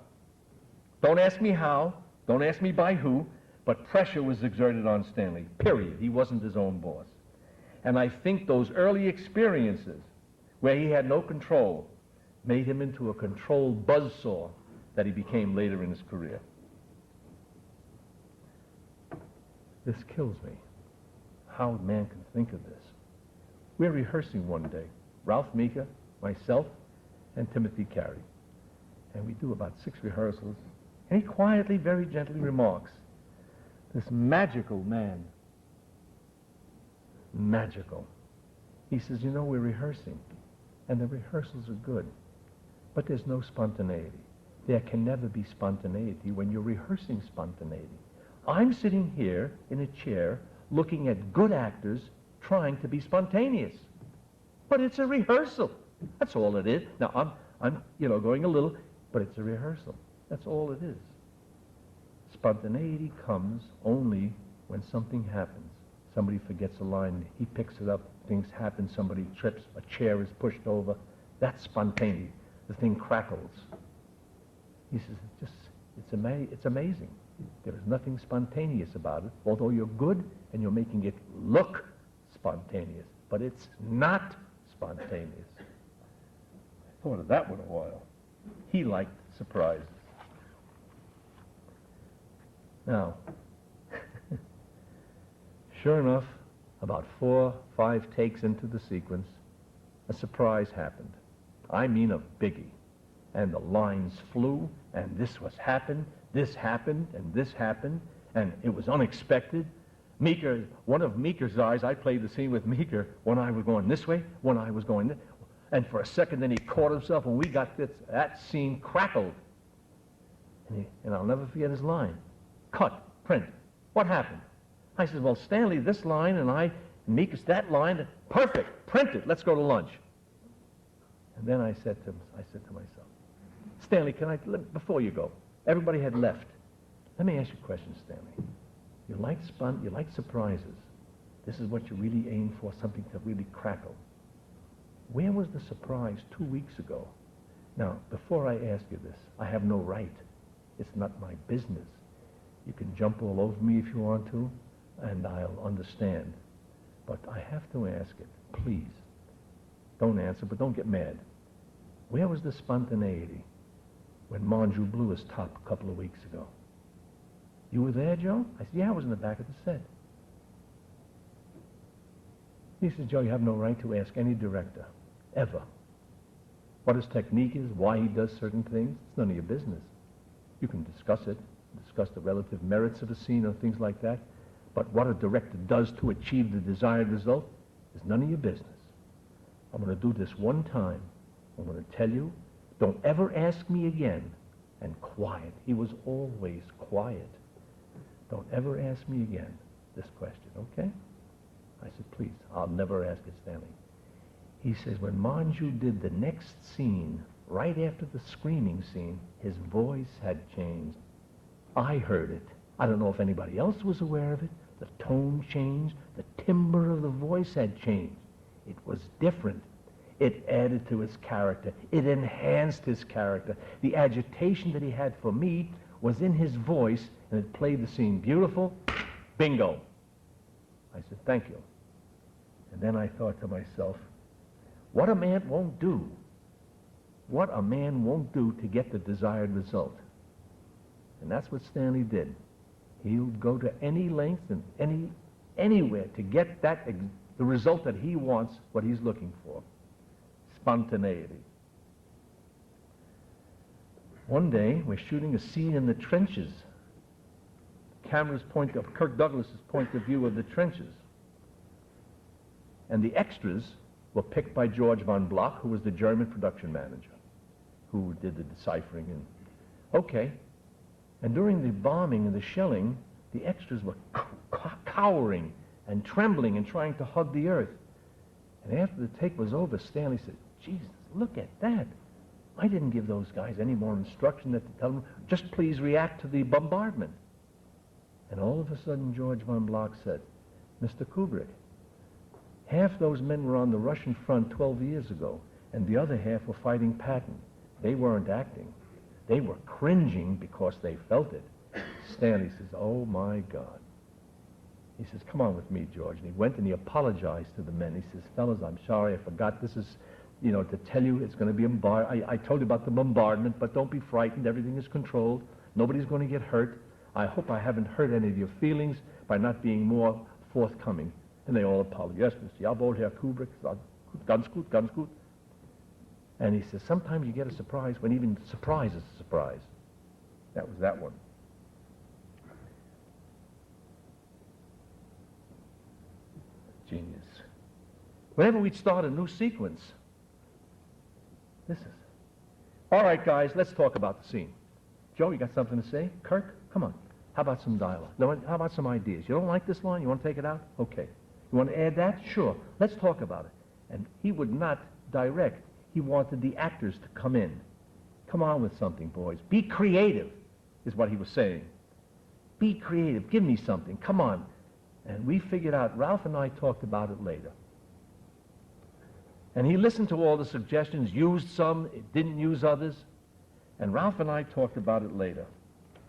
don't ask me how, don't ask me by who, but pressure was exerted on Stanley, period. He wasn't his own boss. And I think those early experiences where he had no control made him into a controlled buzzsaw that he became later in his career. This kills me, how a man can think of this. We're rehearsing one day, Ralph Mika, myself, and Timothy Carey. And we do about 6 rehearsals, and he quietly, very gently remarks, this magical man, magical. He says, you know, we're rehearsing, and the rehearsals are good, but there's no spontaneity. There can never be spontaneity when you're rehearsing spontaneity. I'm sitting here in a chair looking at good actors trying to be spontaneous. But it's a rehearsal. That's all it is. Now, I'm going a little, but it's a rehearsal. That's all it is. Spontaneity comes only when something happens. Somebody forgets a line, he picks it up, things happen, somebody trips, a chair is pushed over. That's spontaneity. The thing crackles. He says, it's amazing. There is nothing spontaneous about it, although you're good and you're making it look spontaneous. But it's not spontaneous. I thought of that one a while. He liked surprises. Now, sure enough, about 4 or 5 takes into the sequence, a surprise happened. I mean a biggie. And the lines flew, and this happened, and this happened, and it was unexpected. Meeker, one of Meeker's eyes, I played the scene with Meeker, one eye was going this way, one eye was going this, and for a second then he caught himself, and we got this, that scene crackled. And I'll never forget his line. Cut, print. What happened? I said, well, Stanley, this line, and Meeker's that line, perfect, print it, let's go to lunch. And then I said to myself, Stanley, before you go, everybody had left. Let me ask you a question, Stanley. You like surprises. This is what you really aim for, something to really crackle. Where was the surprise 2 weeks ago? Now, before I ask you this, I have no right. It's not my business. You can jump all over me if you want to, and I'll understand. But I have to ask it, please. Don't answer, but don't get mad. Where was the spontaneity when Monju blew his top a couple of weeks ago? You were there, Joe? I said, yeah, I was in the back of the set. He says, Joe, you have no right to ask any director, ever, what his technique is, why he does certain things. It's none of your business. You can discuss it, discuss the relative merits of a scene or things like that, but what a director does to achieve the desired result is none of your business. I'm going to do this one time. I'm going to tell you, don't ever ask me again. And quiet. He was always quiet. Don't ever ask me again this question, okay? I said, please, I'll never ask it, Stanley. He says, when Monju did the next scene, right after the screaming scene, his voice had changed. I heard it. I don't know if anybody else was aware of it. The tone changed. The timbre of the voice had changed. It was different. It added to his character. It enhanced his character. The agitation that he had for me was in his voice, and it played the scene beautiful. Bingo. I said, thank you. And then I thought to myself, what a man won't do. What a man won't do to get the desired result. And that's what Stanley did. He'll go to any length and anywhere to get the result that he wants, what he's looking for. Spontaneity. One day, we're shooting a scene in the trenches. Camera's point of Kirk Douglas's point of view of the trenches. And the extras were picked by George von Bloch, who was the German production manager, who did the deciphering. And okay. And during the bombing and the shelling, the extras were cowering and trembling and trying to hug the earth. And after the take was over, Stanley said, Jesus, look at that. I didn't give those guys any more instruction than to tell them, just please react to the bombardment. And all of a sudden, George von Bloch said, Mr. Kubrick, half those men were on the Russian front 12 years ago, and the other half were fighting Patton. They weren't acting. They were cringing because they felt it. Stanley says, oh my God. He says, come on with me, George. And he went and he apologized to the men. He says, fellas, I'm sorry, I forgot this is, to tell you it's going to be I told you about the bombardment, but don't be frightened. Everything is controlled. Nobody's going to get hurt. I hope I haven't hurt any of your feelings by not being more forthcoming. And they all apologized. Yes, Mr. Jawohl, Herr Kubrick, ganz gut, ganz gut. And he says, sometimes you get a surprise when even surprise is a surprise. That was that one. Genius. Whenever we'd start a new sequence, this is, all right, guys, let's talk about the scene. Joe, you got something to say? Kirk, come on. How about some dialogue? No, how about some ideas? You don't like this line? You want to take it out? Okay. You want to add that? Sure. Let's talk about it. And he would not direct. He wanted the actors to come in. Come on with something, boys. Be creative, is what he was saying. Be creative. Give me something. Come on. And we figured out, Ralph and I talked about it later. And he listened to all the suggestions, used some, didn't use others. And Ralph and I talked about it later.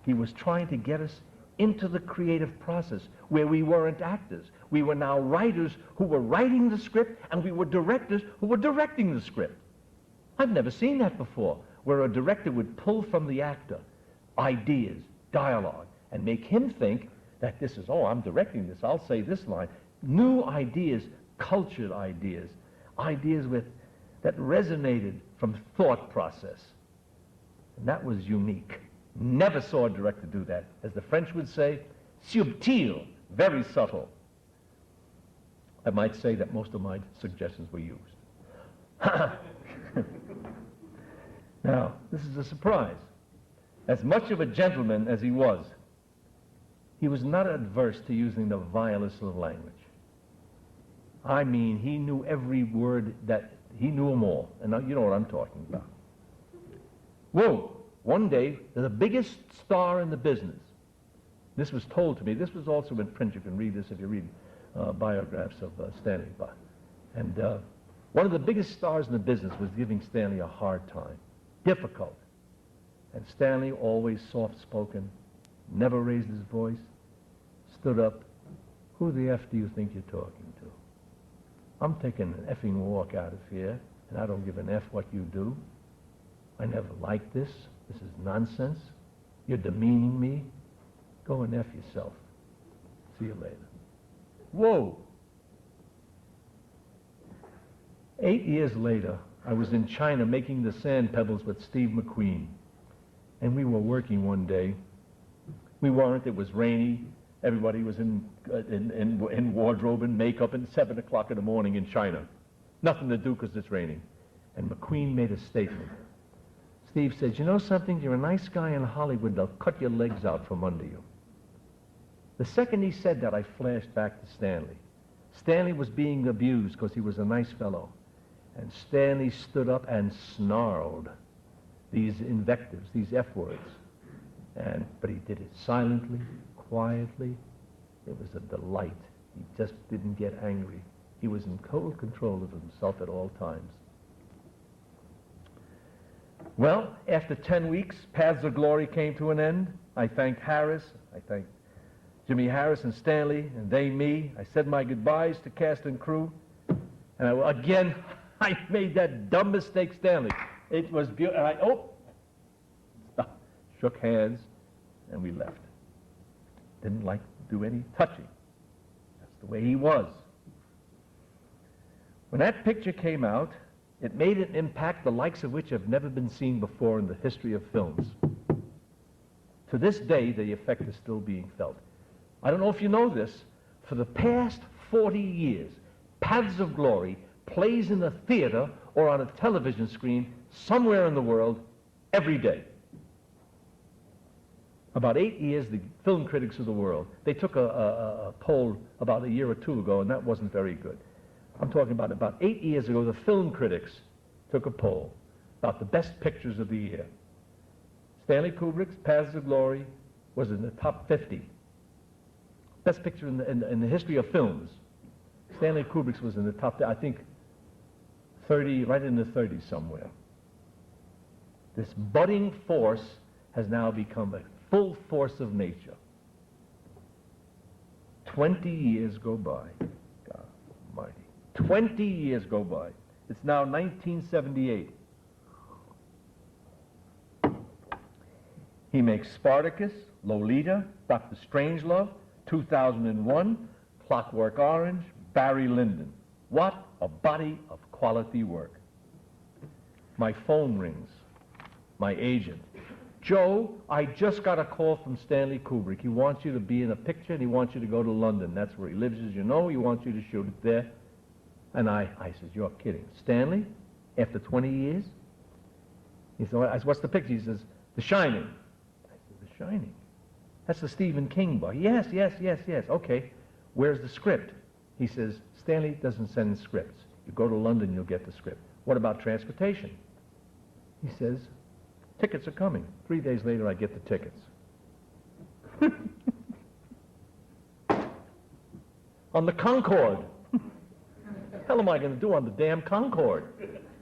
He was trying to get us into the creative process where we weren't actors. We were now writers who were writing the script, and we were directors who were directing the script. I've never seen that before, where a director would pull from the actor ideas, dialogue, and make him think that this is, oh, I'm directing this, I'll say this line. New ideas, cultured ideas, ideas that resonated from thought process. And that was unique. Never saw a director do that. As the French would say, subtil, very subtle. I might say that most of my suggestions were used. Now, this is a surprise. As much of a gentleman as he was not adverse to using the vilest of language. I mean, he knew every word he knew them all. And you know what I'm talking about. Whoa! One day, the biggest star in the business, this was told to me, this was also in print, you can read this if you read biographs of Stanley. And one of the biggest stars in the business was giving Stanley a hard time, difficult. And Stanley, always soft-spoken, never raised his voice, stood up. Who the F do you think you're talking to? I'm taking an effing walk out of here, and I don't give an F what you do. I never liked this. This is nonsense. You're demeaning me. Go and F yourself. See you later. Whoa! 8 years later, I was in China making the sand pebbles with Steve McQueen. And we were working one day. We weren't. It was rainy. Everybody was in wardrobe and makeup at 7 o'clock in the morning in China. Nothing to do because it's raining. And McQueen made a statement. Steve said, you know something? You're a nice guy in Hollywood. They'll cut your legs out from under you. The second he said that, I flashed back to Stanley. Stanley was being abused because he was a nice fellow. And Stanley stood up and snarled these invectives, these F words. But he did it silently, quietly. It was a delight. He just didn't get angry. He was in total control of himself at all times. Well, after 10 weeks, Paths of Glory came to an end. I thanked Harris. I thanked Jimmy Harris and Stanley, and they me. I said my goodbyes to cast and crew. And I made that dumb mistake, Stanley. It was beautiful. Shook hands, and we left. Didn't like to do any touching. That's the way he was. When that picture came out, it made an impact the likes of which have never been seen before in the history of films. To this day, the effect is still being felt. I don't know if you know this, for the past 40 years, Paths of Glory plays in a theater or on a television screen somewhere in the world every day. About 8 years, the film critics of the world, they took a poll about a year or two ago, and that wasn't very good. I'm talking about 8 years ago, the film critics took a poll about the best pictures of the year. Stanley Kubrick's Paths of Glory was in the top 50. Best picture in the history of films. Stanley Kubrick's was in the top, I think, 30, right in the 30s somewhere. This budding force has now become a full force of nature. 20 years go by. God almighty. 20 years go by. It's now 1978. He makes Spartacus, Lolita, Dr. Strangelove, 2001, Clockwork Orange, Barry Lyndon. What a body of quality work. My phone rings. My agent. Joe, I just got a call from Stanley Kubrick. He wants you to be in a picture, and he wants you to go to London. That's where he lives, as you know. He wants you to shoot it there. And I said, you're kidding. Stanley, after 20 years? He said, what's the picture? He says, The Shining. I said, The Shining? That's the Stephen King book. Yes. Okay. Where's the script? He says, Stanley doesn't send scripts. You go to London, you'll get the script. What about transportation? He says, tickets are coming. 3 days later, I get the tickets. On the Concorde. What the hell am I going to do on the damn Concorde?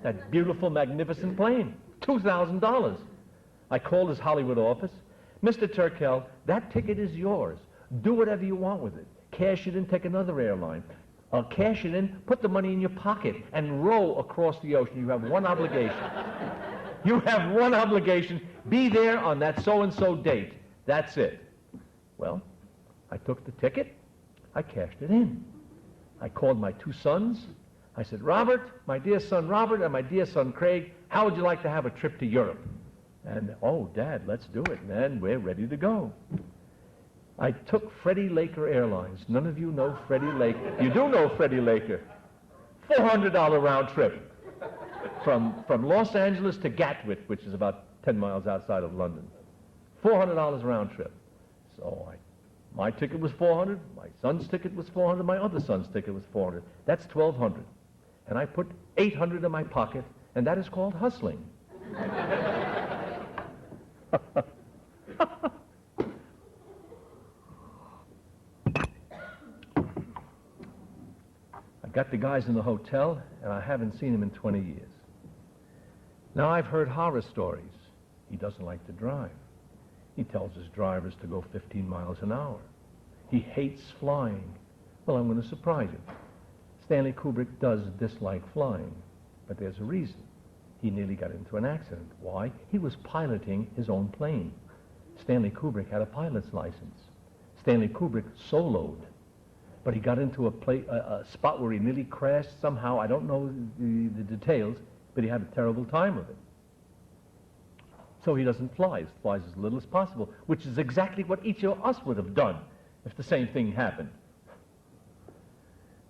That beautiful, magnificent plane. $2,000. I called his Hollywood office. Mr. Turkel, that ticket is yours. Do whatever you want with it. Cash it in, take another airline. Cash it in, put the money in your pocket, and row across the ocean. You have one obligation. You have one obligation. Be there on that so-and-so date. That's it. Well, I took the ticket. I cashed it in. I called my two sons. I said, Robert, my dear son Robert, and my dear son Craig, how would you like to have a trip to Europe? And, oh, Dad, let's do it, man. We're ready to go. I took Freddie Laker Airlines. None of you know Freddie Laker. You do know Freddie Laker. $400 round trip from Los Angeles to Gatwick, which is about 10 miles outside of London. $400 round trip. So my ticket was $400, my son's ticket was $400, my other son's ticket was $400. That's $1,200. And I put $800 in my pocket, and that is called hustling. I got the guys in the hotel, and I haven't seen him in 20 years. Now, I've heard horror stories. He doesn't like to drive. He tells his drivers to go 15 miles an hour. He hates flying. Well, I'm going to surprise you. Stanley Kubrick does dislike flying, but there's a reason. He nearly got into an accident. Why? He was piloting his own plane. Stanley Kubrick had a pilot's license. Stanley Kubrick soloed, but he got into a spot where he nearly crashed somehow. I don't know the details, but he had a terrible time of it. So he doesn't fly. He flies as little as possible, which is exactly what each of us would have done if the same thing happened.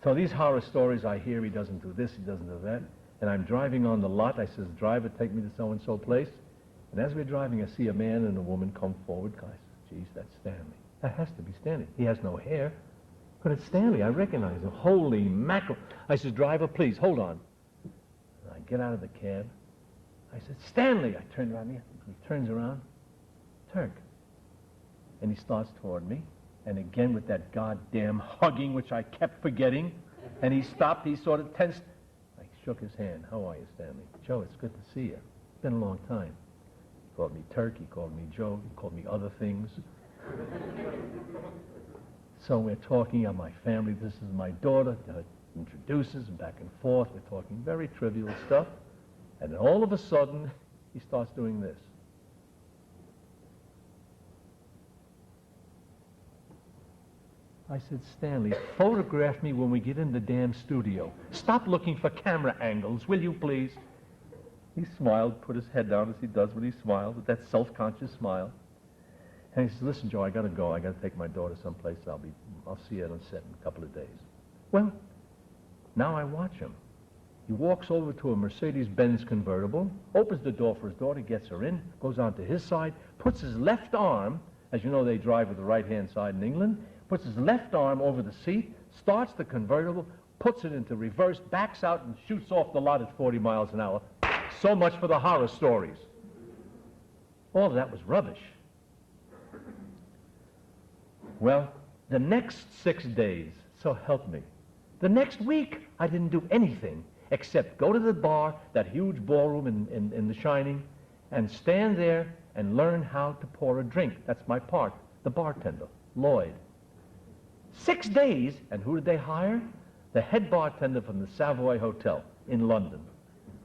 So these horror stories I hear, he doesn't do this, he doesn't do that. And I'm driving on the lot. I says, driver, take me to so-and-so place. And as we're driving, I see a man and a woman come forward. I said, geez, that's Stanley. That has to be Stanley. He has no hair. But it's Stanley. I recognize him. Holy mackerel. I said, driver, please, hold on. And I get out of the cab. I said, Stanley. I turned around. He turns around. Turk. And he starts toward me. And again with that goddamn hugging, which I kept forgetting. And he stopped. He sort of tensed. I shook his hand. How are you, Stanley? Joe, it's good to see you. It's been a long time. He called me Turk. He called me Joe. He called me other things. So we're talking on my family. This is my daughter. Introduces and back and forth. We're talking very trivial stuff. And then all of a sudden, he starts doing this. I said, Stanley, photograph me when we get in the damn studio. Stop looking for camera angles, will you please? He smiled, put his head down as he does when he smiles, with that self-conscious smile. And he says, listen, Joe, I got to go. I got to take my daughter someplace. I'll see you on set in a couple of days. Well, now I watch him. He walks over to a Mercedes-Benz convertible, opens the door for his daughter, gets her in, goes onto his side, puts his left arm, as you know they drive with the right-hand side in England, puts his left arm over the seat, starts the convertible, puts it into reverse, backs out and shoots off the lot at 40 miles an hour. So much for the horror stories. All of that was rubbish. Well, the next 6 days, so help me, the next week I didn't do anything except go to the bar, that huge ballroom in The Shining, and stand there and learn how to pour a drink. That's my part, the bartender, Lloyd. 6 days, and who did they hire? The head bartender from the Savoy Hotel in London.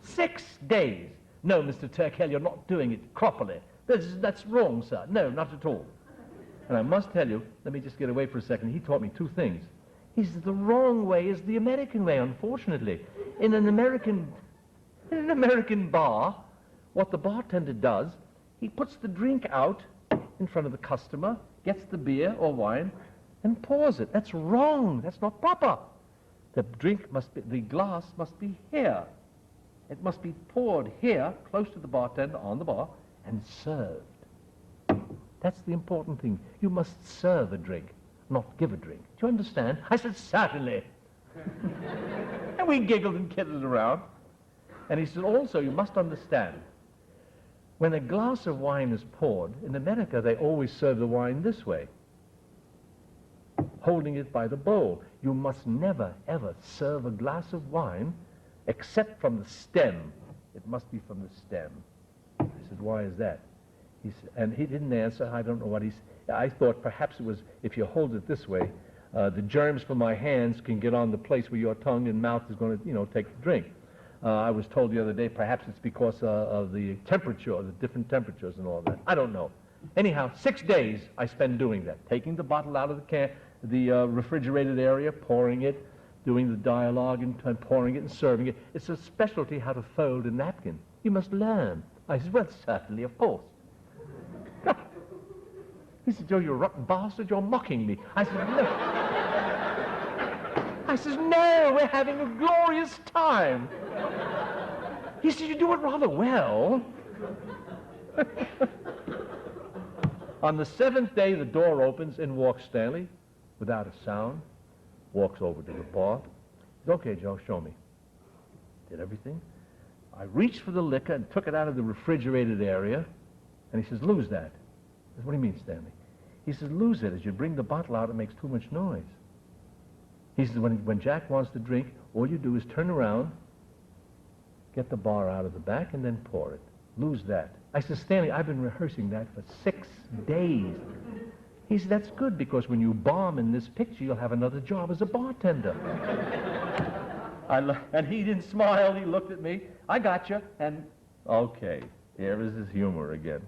6 days. No, Mr. Turkel, you're not doing it properly. That's wrong, sir. No, not at all. And I must tell you, let me just get away for a second, he taught me two things. He said the wrong way is the American way, unfortunately. In an American bar, what the bartender does, he puts the drink out in front of the customer, gets the beer or wine, and pours it. That's wrong. That's not proper. The glass must be here. It must be poured here, close to the bartender, on the bar, and served. That's the important thing. You must serve a drink, not give a drink. Do you understand? I said, certainly. And we giggled and kidded around. And he said, also, you must understand, when a glass of wine is poured, in America, they always serve the wine this way, holding it by the bowl. You must never, ever serve a glass of wine except from the stem. It must be from the stem. I said, why is that? He said, and he didn't answer. I don't know what he said. I thought perhaps it was, if you hold it this way, the germs from my hands can get on the place where your tongue and mouth is going to, take the drink. I was told the other day perhaps it's because of the temperature, the different temperatures and all that. I don't know. Anyhow, 6 days I spent doing that, taking the bottle out of the can, the refrigerated area, pouring it, doing the dialogue and pouring it and serving it. It's a specialty how to fold a napkin. You must learn. I said, well, certainly, of course. He said, Joe, you rotten bastard, you're mocking me. I said, no. I said, no, we're having a glorious time. He said, you do it rather well. On the 7th day, the door opens and walks Stanley, without a sound, walks over to the bar. He said, okay, Joe, show me. Did everything. I reached for the liquor and took it out of the refrigerated area, and he says, lose that. I said, what do you mean, Stanley? He says, lose it. As you bring the bottle out, it makes too much noise. He says, when Jack wants to drink, all you do is turn around, get the bar out of the back, and then pour it. Lose that. I said, Stanley, I've been rehearsing that for 6 days. He said, that's good, because when you bomb in this picture, you'll have another job as a bartender. And he didn't smile. He looked at me. I got you. And, okay, here is his humor again.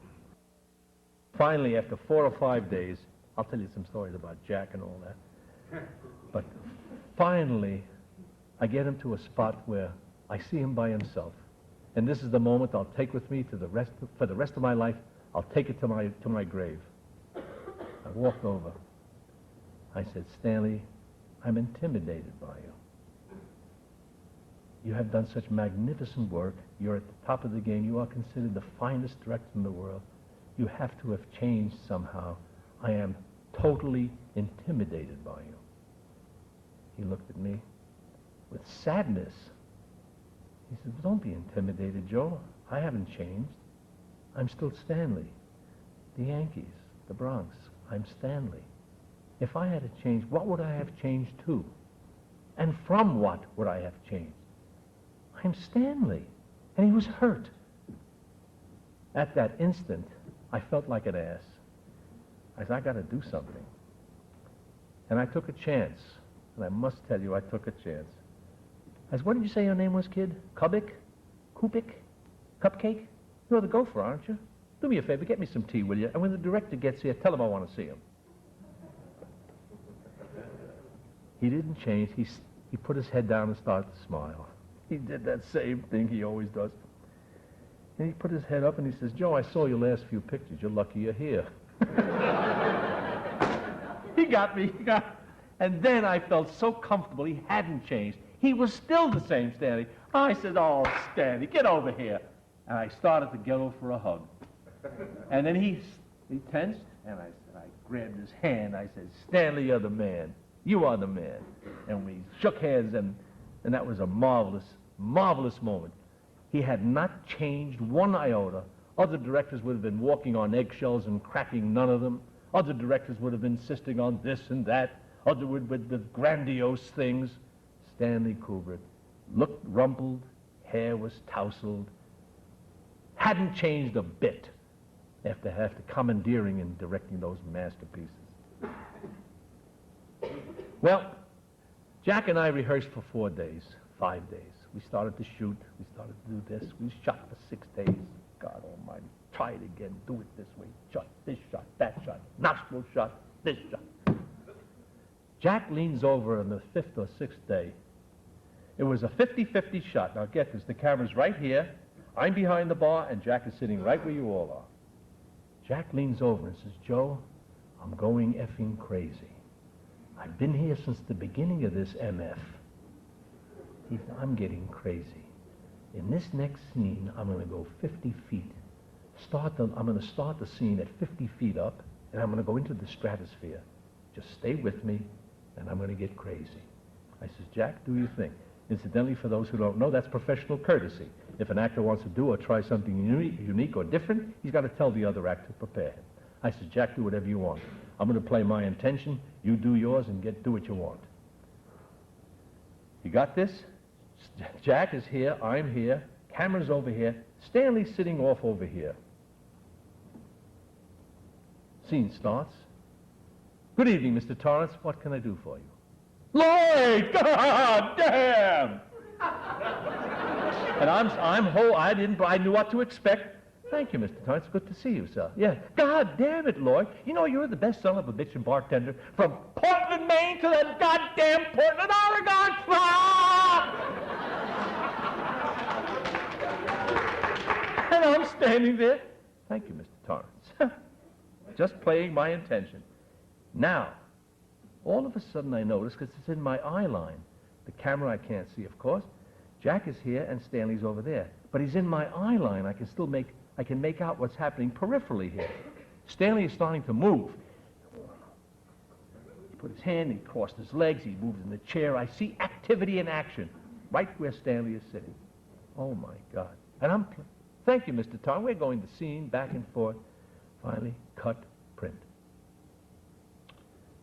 Finally, after 4 or 5 days, I'll tell you some stories about Jack and all that. But finally, I get him to a spot where I see him by himself. And this is the moment I'll take with me to for the rest of my life. I'll take it to my grave. I walked over. I said, Stanley, I'm intimidated by you. You have done such magnificent work. You're at the top of the game. You are considered the finest director in the world. You have to have changed somehow. I am totally intimidated by you. He looked at me with sadness. He said, well, don't be intimidated, Joe. I haven't changed. I'm still Stanley. The Yankees, the Bronx. I'm Stanley. If I had to change, what would I have changed to? And from what would I have changed? I'm Stanley. And he was hurt. At that instant, I felt like an ass. I said, I got to do something. And I took a chance. And I must tell you, I took a chance. I said, what did you say your name was, kid? Kubrick? Kubrick? Cupcake? You're the gopher, aren't you? Do me a favor, get me some tea, will you? And when the director gets here, tell him I want to see him. He didn't change. He put his head down and started to smile. He did that same thing he always does. And he put his head up and he says, Joe, I saw your last few pictures. You're lucky you're here. He got me. And then I felt so comfortable. He hadn't changed. He was still the same Stanley. I said, oh, Stanley, get over here. And I started to get over for a hug. And then he tensed, and I grabbed his hand. I said, Stanley, you're the man. You are the man. And we shook hands, and that was a marvelous, marvelous moment. He had not changed one iota. Other directors would have been walking on eggshells and cracking none of them. Other directors would have been insisting on this and that. Other would with grandiose things. Stanley Kubrick looked rumpled, hair was tousled, hadn't changed a bit after commandeering and directing those masterpieces. Well, Jack and I rehearsed for 4 days, 5 days. We started to shoot. We started to do this. We shot for 6 days. God almighty. Try it again. Do it this way. Shot, this shot, that shot. Nostril shot, this shot. Jack leans over on the 5th or 6th day. It was a 50-50 shot. Now get this. The camera's right here. I'm behind the bar, and Jack is sitting right where you all are. Jack leans over and says, Joe, I'm going effing crazy. I've been here since the beginning of this MF. He said, I'm getting crazy. In this next scene, I'm going to go 50 feet. I'm going to start the scene at 50 feet up, and I'm going to go into the stratosphere. Just stay with me, and I'm going to get crazy. I says, Jack, do your thing. Incidentally, for those who don't know, that's professional courtesy. If an actor wants to do or try something unique or different, he's got to tell the other actor to prepare him. I says, Jack, do whatever you want. I'm going to play my intention, you do yours, and do what you want. You got this? Jack is here, I'm here, camera's over here, Stanley's sitting off over here. Scene starts. Good evening, Mr. Torrance. What can I do for you? Lloyd! God damn! And I knew what to expect. Thank you, Mr. Torrance. Good to see you, sir. Yeah. God damn it, Lloyd. You know, you're the best son of a bitch and bartender from Portland, Maine to the goddamn Portland, Oregon. And I'm standing there. Thank you, Mr. Torrance. Just playing my intention. Now, all of a sudden I notice, because it's in my eye line, the camera I can't see, of course. Jack is here and Stanley's over there. But he's in my eye line. I can make out what's happening peripherally here. Stanley is starting to move. He put his hand, he crossed his legs, he moves in the chair. I see activity in action right where Stanley is sitting. Oh, my God. And thank you, Mr. Tom. We're going the scene, back and forth. Finally, cut, print.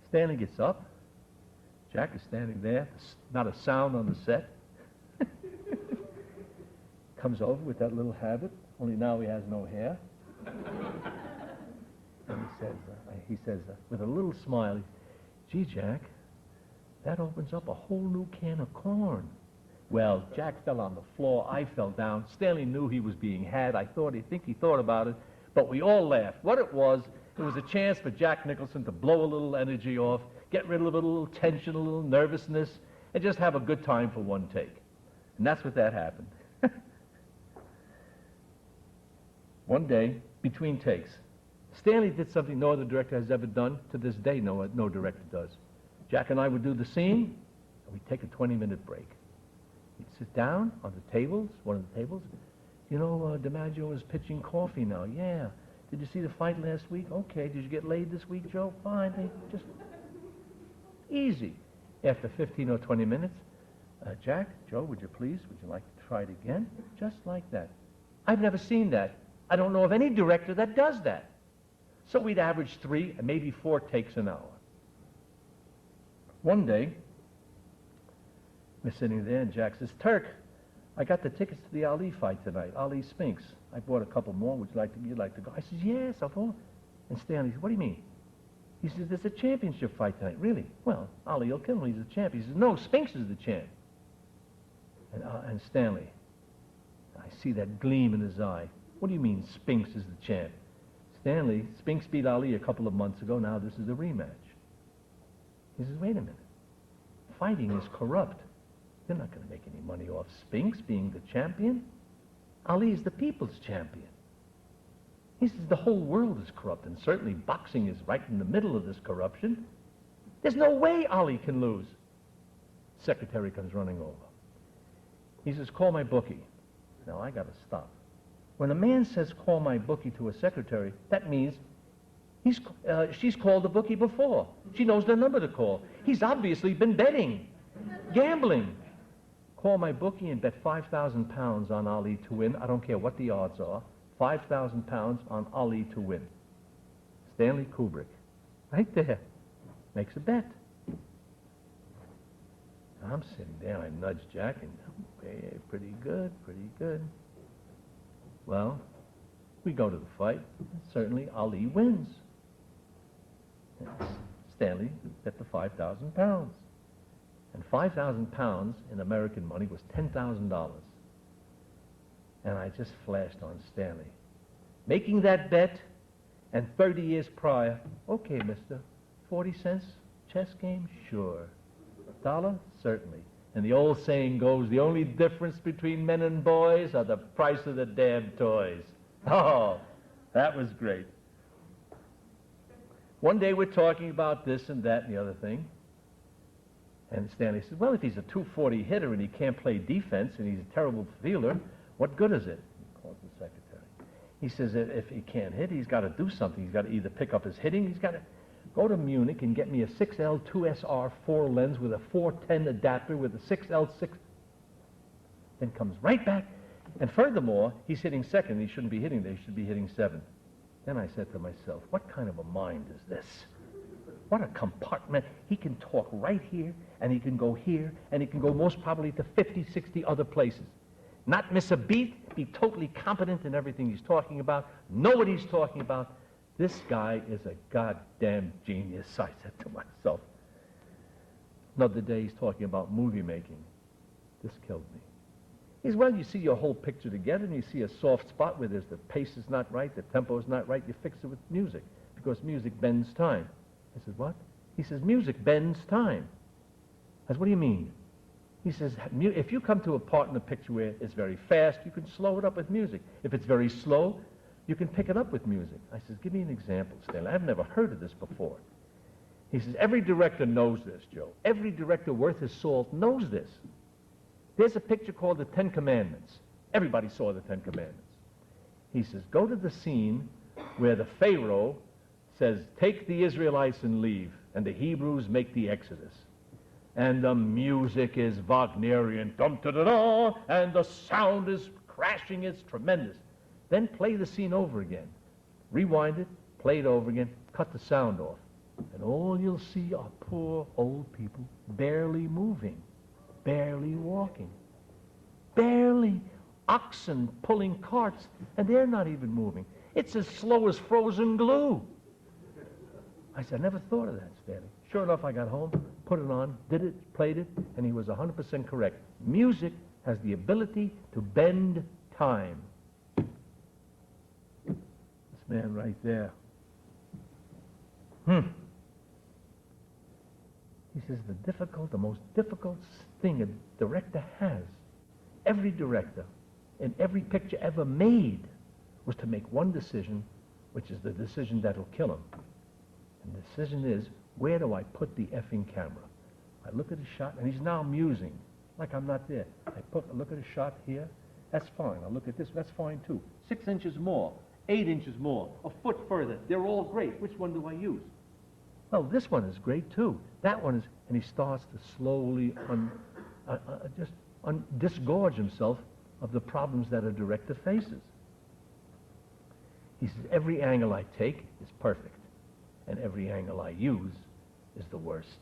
Stanley gets up. Jack is standing there. Not a sound on the set. Comes over with that little habit, only now he has no hair. And he says, with a little smile, gee, Jack, that opens up a whole new can of corn. Well, Jack fell on the floor. I fell down. Stanley knew he was being had. I think he thought about it, but we all laughed. What it was a chance for Jack Nicholson to blow a little energy off, get rid of a little tension, a little nervousness, and just have a good time for one take. And that's what that happened. One day, between takes, Stanley did something no other director has ever done. To this day, no director does. Jack and I would do the scene, and we'd take a 20-minute break. We'd sit down on the tables, one of the tables. You know, DiMaggio is pitching coffee now. Yeah. Did you see the fight last week? Okay. Did you get laid this week, Joe? Fine. Just easy. After 15 or 20 minutes, Jack, Joe, would you like to try it again? Just like that. I've never seen that. I don't know of any director that does that. So we'd average 3 and maybe 4 takes an hour. One day, we're sitting there and Jack says, Turk, I got the tickets to the Ali fight tonight, Ali Spinks. I bought a couple more. You'd like to go? I says, yes, I bought. And Stanley says, what do you mean? He says, there's a championship fight tonight. Really? Well, Ali will kill him. He's the champ. He says, no, Spinks is the champ. And Stanley, I see that gleam in his eye. What do you mean Spinks is the champ? Stanley, Spinks beat Ali a couple of months ago. Now this is a rematch. He says, wait a minute. Fighting is corrupt. They're not going to make any money off Spinks being the champion. Ali is the people's champion. He says the whole world is corrupt, and certainly boxing is right in the middle of this corruption. There's no way Ali can lose. Secretary comes running over. He says, call my bookie. Now I got to stop. When a man says call my bookie to a secretary, that means she's called the bookie before. She knows the number to call. He's obviously been betting, gambling. Call my bookie and bet 5,000 pounds on Ali to win. I don't care what the odds are. 5,000 pounds on Ali to win. Stanley Kubrick, right there, makes a bet. I'm sitting there, I nudge Jack, and okay, pretty good. Well, we go to the fight. Certainly, Ali wins. And Stanley bet the 5,000 pounds. And 5,000 pounds in American money was $10,000. And I just flashed on Stanley. Making that bet, and 30 years prior, okay, mister, 40 cents chess game? Sure. $1? Certainly. And the old saying goes, the only difference between men and boys are the price of the damn toys. Oh, that was great. One day we're talking about this and that and the other thing. And Stanley says, well, if he's a 240 hitter and he can't play defense and he's a terrible fielder, what good is it? He calls the secretary. He says if he can't hit, he's got to do something. He's got to either pick up his hitting, he's got to go to Munich and get me a 6L 2SR 4 lens with a 410 adapter with a 6L 6, then comes right back. And furthermore, he's hitting second. He shouldn't be hitting there. He should be hitting 7. Then I said to myself, what kind of a mind is this? What a compartment. He can talk right here, and he can go here, and he can go most probably to 50, 60 other places. Not miss a beat, be totally competent in everything he's talking about, know what he's talking about. This guy is a goddamn genius, I said to myself. Another day he's talking about movie making. This killed me. He says, well, you see your whole picture together, and you see a soft spot where the pace is not right, the tempo is not right, you fix it with music, because music bends time. I said, what? He says, music bends time. I said, what do you mean? He says, if you come to a part in the picture where it's very fast, you can slow it up with music. If it's very slow, you can pick it up with music. I says, give me an example, Stanley. I've never heard of this before. He says, every director knows this, Joe. Every director worth his salt knows this. There's a picture called The 10 Commandments. Everybody saw The 10 Commandments. He says, go to the scene where the Pharaoh says, take the Israelites and leave, and the Hebrews make the Exodus. And the music is Wagnerian, dum-da-da-da, and the sound is crashing, it's tremendous. Then play the scene over again. Rewind it, play it over again, cut the sound off. And all you'll see are poor old people barely moving, barely walking, barely oxen pulling carts, and they're not even moving. It's as slow as frozen glue. I said, I never thought of that, Stanley. Sure enough, I got home, put it on, did it, played it, and he was 100% correct. Music has the ability to bend time. This man right there. He says the most difficult thing a director has, every director in every picture ever made, was to make one decision, which is the decision that'll kill him. And the decision is, where do I put the effing camera? I look at a shot, and he's now musing, like I'm not there. I look at a shot here, that's fine. I look at this, that's fine too. 6 inches more, 8 inches more, a foot further, they're all great. Which one do I use? Well, this one is great too. That one is, and he starts to slowly disgorge himself of the problems that a director faces. He says, every angle I take is perfect, and every angle I use is the worst.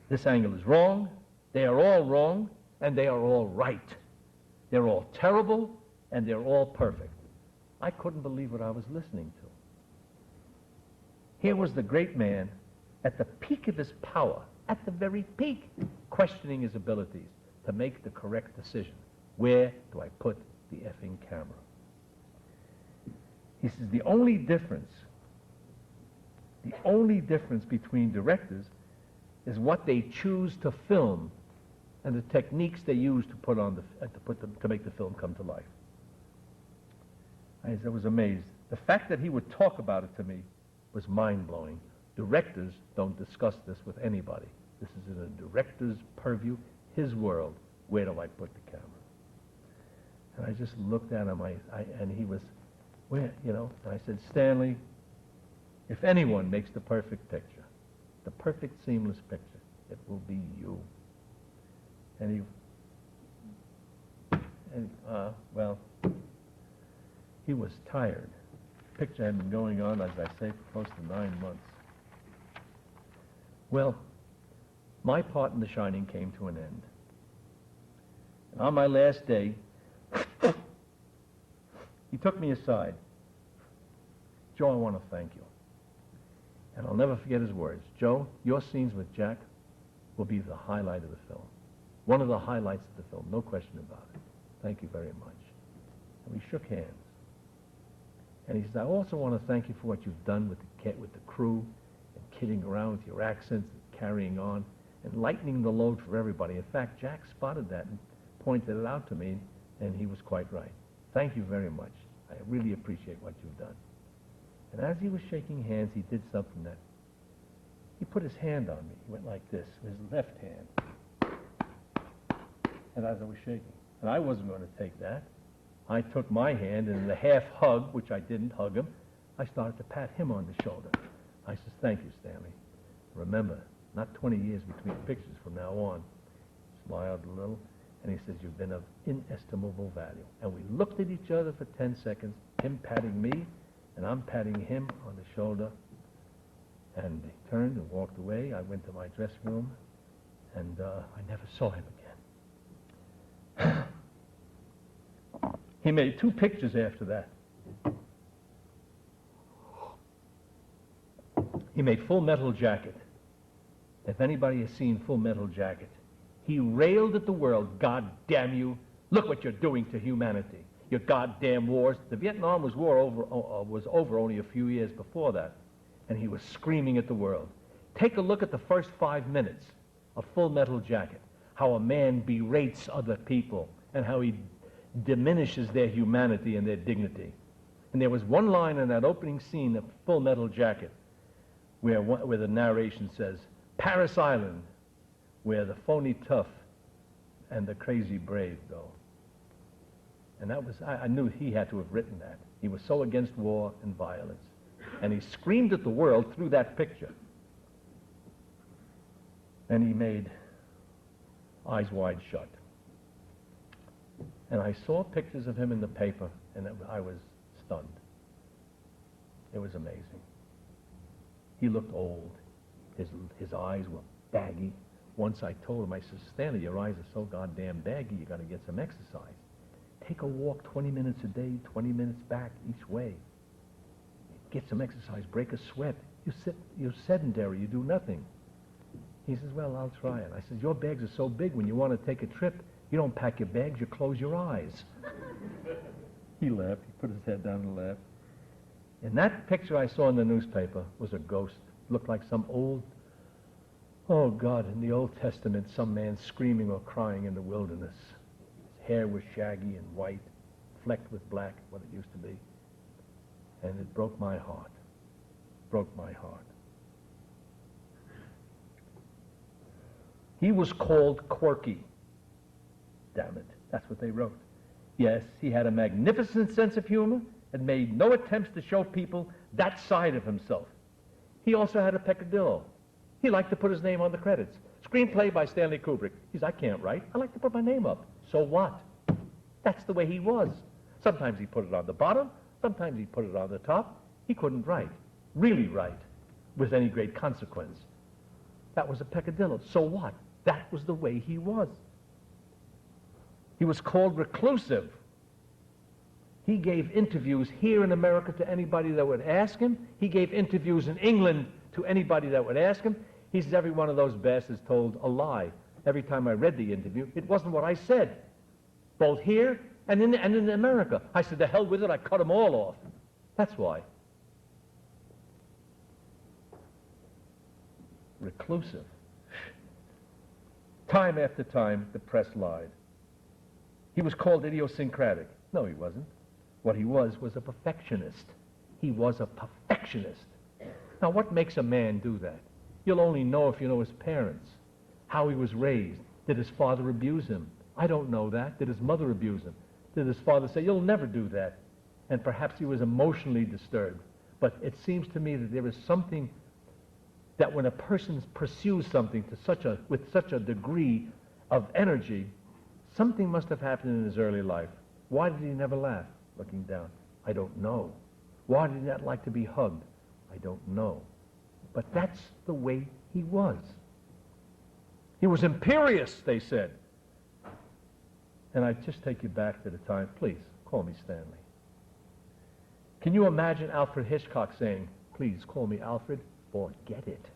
This angle is wrong, they are all wrong, and they are all right. They're all terrible, and they're all perfect. I couldn't believe what I was listening to. Here was the great man at the peak of his power, at the very peak, questioning his abilities to make the correct decision. Where do I put the effing camera? He says the only difference between directors is what they choose to film and the techniques they use to put on to make the film come to life. I was amazed. The fact that he would talk about it to me was mind-blowing. Directors don't discuss this with anybody. This is in a director's purview, his world. Where do I put the camera? And I just looked at him, and he was, where, you know, and I said, Stanley, if anyone makes the perfect picture, the perfect seamless picture, it will be you. And well, he was tired. The picture had been going on, as I say, for close to 9 months. Well, my part in The Shining came to an end. And on my last day, he took me aside. Joe, I want to thank you. And I'll never forget his words. Joe, your scenes with Jack will be the highlight of the film. One of the highlights of the film, no question about it. Thank you very much. And we shook hands. And he says, I also want to thank you for what you've done with the crew, and kidding around with your accents, and carrying on, and lightening the load for everybody. In fact, Jack spotted that and pointed it out to me, and he was quite right. Thank you very much. I really appreciate what you've done. And as he was shaking hands, he did something that, he put his hand on me. He went like this, with his left hand. And as I was shaking, and I wasn't going to take that, I took my hand, and in the half hug, which I didn't hug him, I started to pat him on the shoulder. I says, thank you, Stanley. Remember, not 20 years between pictures from now on. Smiled a little, and he says, you've been of inestimable value. And we looked at each other for 10 seconds, him patting me, and I'm patting him on the shoulder. And he turned and walked away. I went to my dressing room, and I never saw him again. He made 2 pictures after that. He made Full Metal Jacket. If anybody has seen Full Metal Jacket, he railed at the world, God damn you, look what you're doing to humanity. Your goddamn wars. The Vietnam was over only a few years before that, and he was screaming at the world. Take a look at the first 5 minutes of Full Metal Jacket, how a man berates other people and how he diminishes their humanity and their dignity. And there was one line in that opening scene of Full Metal Jacket where the narration says, Paris Island, where the phony tough and the crazy brave go. And that was, I knew he had to have written that. He was so against war and violence. And he screamed at the world through that picture. And he made Eyes Wide Shut. And I saw pictures of him in the paper, and I was stunned. It was amazing. He looked old. His eyes were baggy. Once I told him, I said, Stanley, your eyes are so goddamn baggy, you got to get some exercise. Take a walk 20 minutes a day, 20 minutes back each way. Get some exercise, break a sweat. You're sedentary, you do nothing. He says, well, I'll try it. I said, your bags are so big, when you want to take a trip, you don't pack your bags, you close your eyes. He laughed, he put his head down and laughed. And that picture I saw in the newspaper was a ghost. Looked like some old, oh God, in the Old Testament, some man screaming or crying in the wilderness. His hair was shaggy and white, flecked with black, what it used to be. And it broke my heart. Broke my heart. He was called quirky. Damn it, that's what they wrote. Yes, he had a magnificent sense of humor and made no attempts to show people that side of himself. He also had a peccadillo. He liked to put his name on the credits. Screenplay by Stanley Kubrick. He says, I can't write. I like to put my name up. So what? That's the way he was. Sometimes he put it on the bottom. Sometimes he put it on the top. He couldn't write, really write, with any great consequence. That was a peccadillo. So what? That was the way he was. He was called reclusive. He gave interviews here in America to anybody that would ask him. He gave interviews in England to anybody that would ask him. He says every one of those bastards told a lie. Every time I read the interview, it wasn't what I said, both here and in America. I said, the hell with it, I cut them all off. That's why. Reclusive. Time after time, the press lied. He was called idiosyncratic. No, he wasn't. What he was a perfectionist. He was a perfectionist. Now, what makes a man do that? You'll only know if you know his parents, how he was raised. Did his father abuse him? I don't know that. Did his mother abuse him? Did his father say, you'll never do that? And perhaps he was emotionally disturbed. But it seems to me that there is something that when a person pursues something to with such a degree of energy, something must have happened in his early life. Why did he never laugh, looking down? I don't know. Why did he not like to be hugged? I don't know. But that's the way he was. He was imperious, they said. And I just take you back to the time, please, call me Stanley. Can you imagine Alfred Hitchcock saying, please call me Alfred? Forget it.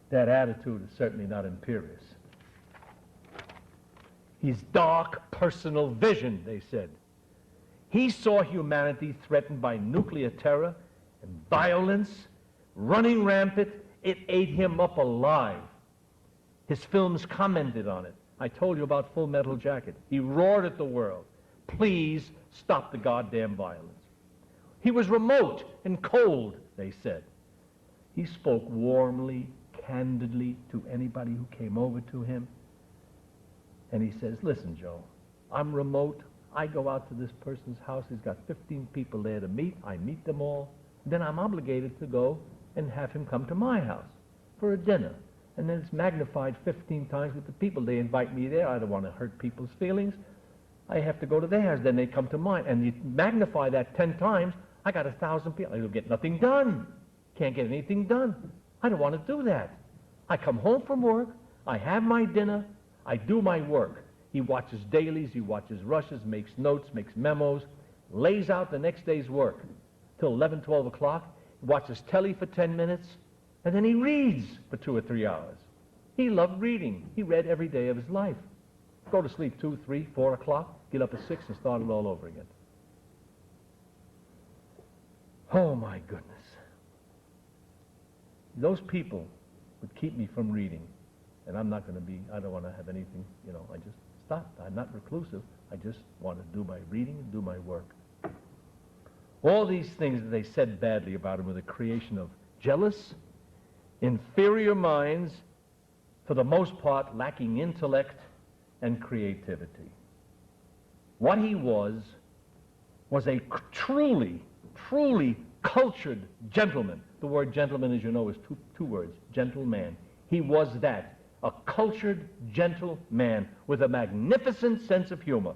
That attitude is certainly not imperious. His dark personal vision, they said. He saw humanity threatened by nuclear terror and violence, running rampant. It ate him up alive. His films commented on it. I told you about Full Metal Jacket. He roared at the world, please stop the goddamn violence. He was remote and cold, they said. He spoke warmly, candidly to anybody who came over to him. And he says, listen, Joe, I'm remote. I go out to this person's house. He's got 15 people there to meet. I meet them all. Then I'm obligated to go and have him come to my house for a dinner. And then it's magnified 15 times with the people. They invite me there. I don't want to hurt people's feelings. I have to go to theirs. Then they come to mine. And you magnify that 10 times, I got 1,000 people. I'll get nothing done. Can't get anything done. I don't want to do that. I come home from work. I have my dinner. I do my work. He watches dailies. He watches rushes, makes notes, makes memos, lays out the next day's work till 11, 12 o'clock, watches telly for 10 minutes, and then he reads for 2 or 3 hours. He loved reading. He read every day of his life. Go to sleep 2, 3, 4 o'clock, get up at 6 and start it all over again. Oh, my goodness. Those people would keep me from reading, and I'm not going to be, I don't want to have anything, I just stopped. I'm not reclusive. I just want to do my reading and do my work. All these things that they said badly about him were the creation of jealous, inferior minds, for the most part lacking intellect and creativity. What he was a truly, truly cultured gentleman. The word gentleman, as you know, is two words, gentleman. He was that, a cultured, gentle man with a magnificent sense of humor.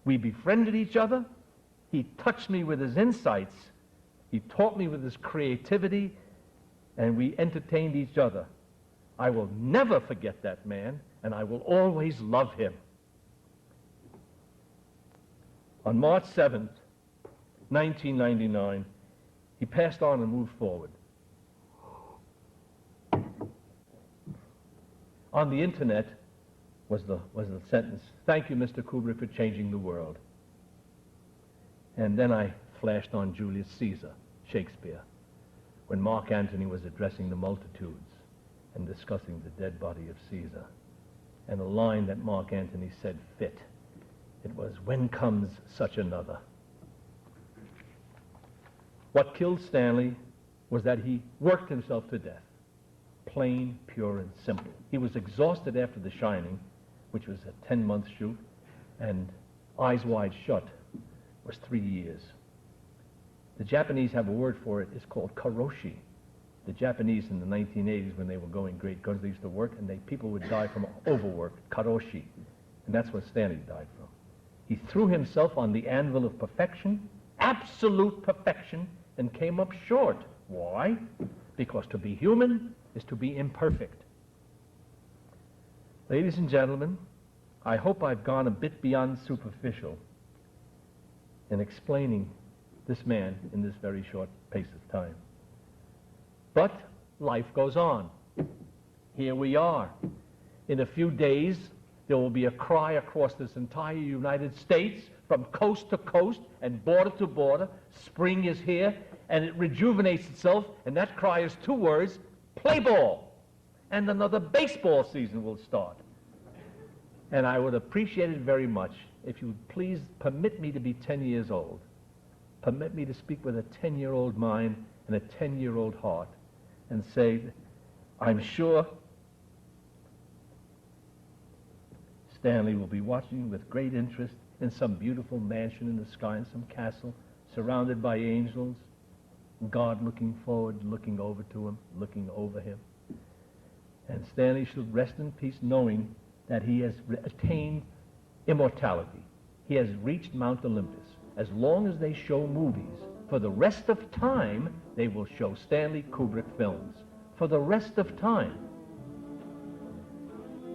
We befriended each other. He touched me with his insights. He taught me with his creativity, and we entertained each other. I will never forget that man, and I will always love him. On March 7th, 1999, he passed on and moved forward. On the internet was the sentence, "Thank you, Mr. Kubrick, for changing the world." And then I flashed on Julius Caesar, Shakespeare, when Mark Antony was addressing the multitudes and discussing the dead body of Caesar. And a line that Mark Antony said fit. It was, "When comes such another?" What killed Stanley was that he worked himself to death. Plain, pure, and simple. He was exhausted after The Shining, which was a 10-month shoot, and Eyes Wide Shut was 3 years. The Japanese have a word for it. It's called karoshi. The Japanese in the 1980s, when they were going great guns, they used to work, and people would die from overwork, karoshi. And that's what Stanley died from. He threw himself on the anvil of perfection, absolute perfection, and came up short. Why? Because to be human is to be imperfect. Ladies and gentlemen, I hope I've gone a bit beyond superficial in explaining this man in this very short pace of time. But life goes on. Here we are. In a few days, there will be a cry across this entire United States, from coast to coast and border to border. Spring is here, and it rejuvenates itself, and that cry is 2 words, play ball. And another baseball season will start. And I would appreciate it very much if you would please permit me to be 10 years old. Permit me to speak with a 10-year-old mind and a 10-year-old heart and say, I'm sure Stanley will be watching with great interest in some beautiful mansion in the sky, in some castle, surrounded by angels, God looking forward, looking over to him, looking over him. And Stanley should rest in peace knowing that he has attained immortality. He has reached Mount Olympus. As long as they show movies, for the rest of time, they will show Stanley Kubrick films. For the rest of time.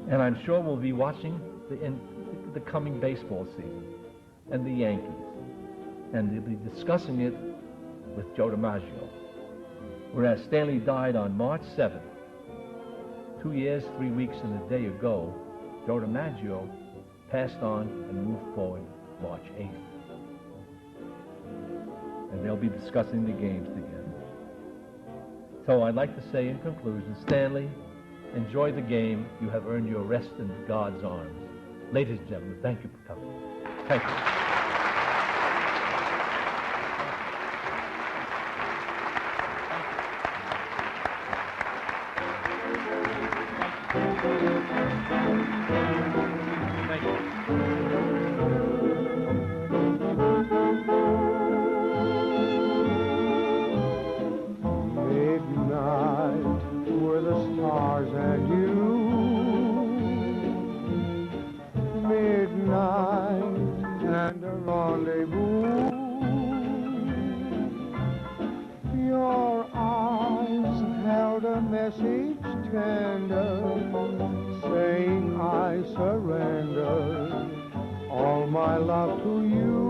And I'm sure we'll be watching the coming baseball season and the Yankees. And they'll be discussing it with Joe DiMaggio. Whereas Stanley died on March 7th. 2 years, 3 weeks, and a day ago, Joe DiMaggio passed on and moved forward March 8th. And they'll be discussing the games together. So I'd like to say in conclusion, Stanley, enjoy the game. You have earned your rest in God's arms. Ladies and gentlemen, thank you for coming. Thank you. Made surrender all my love to you.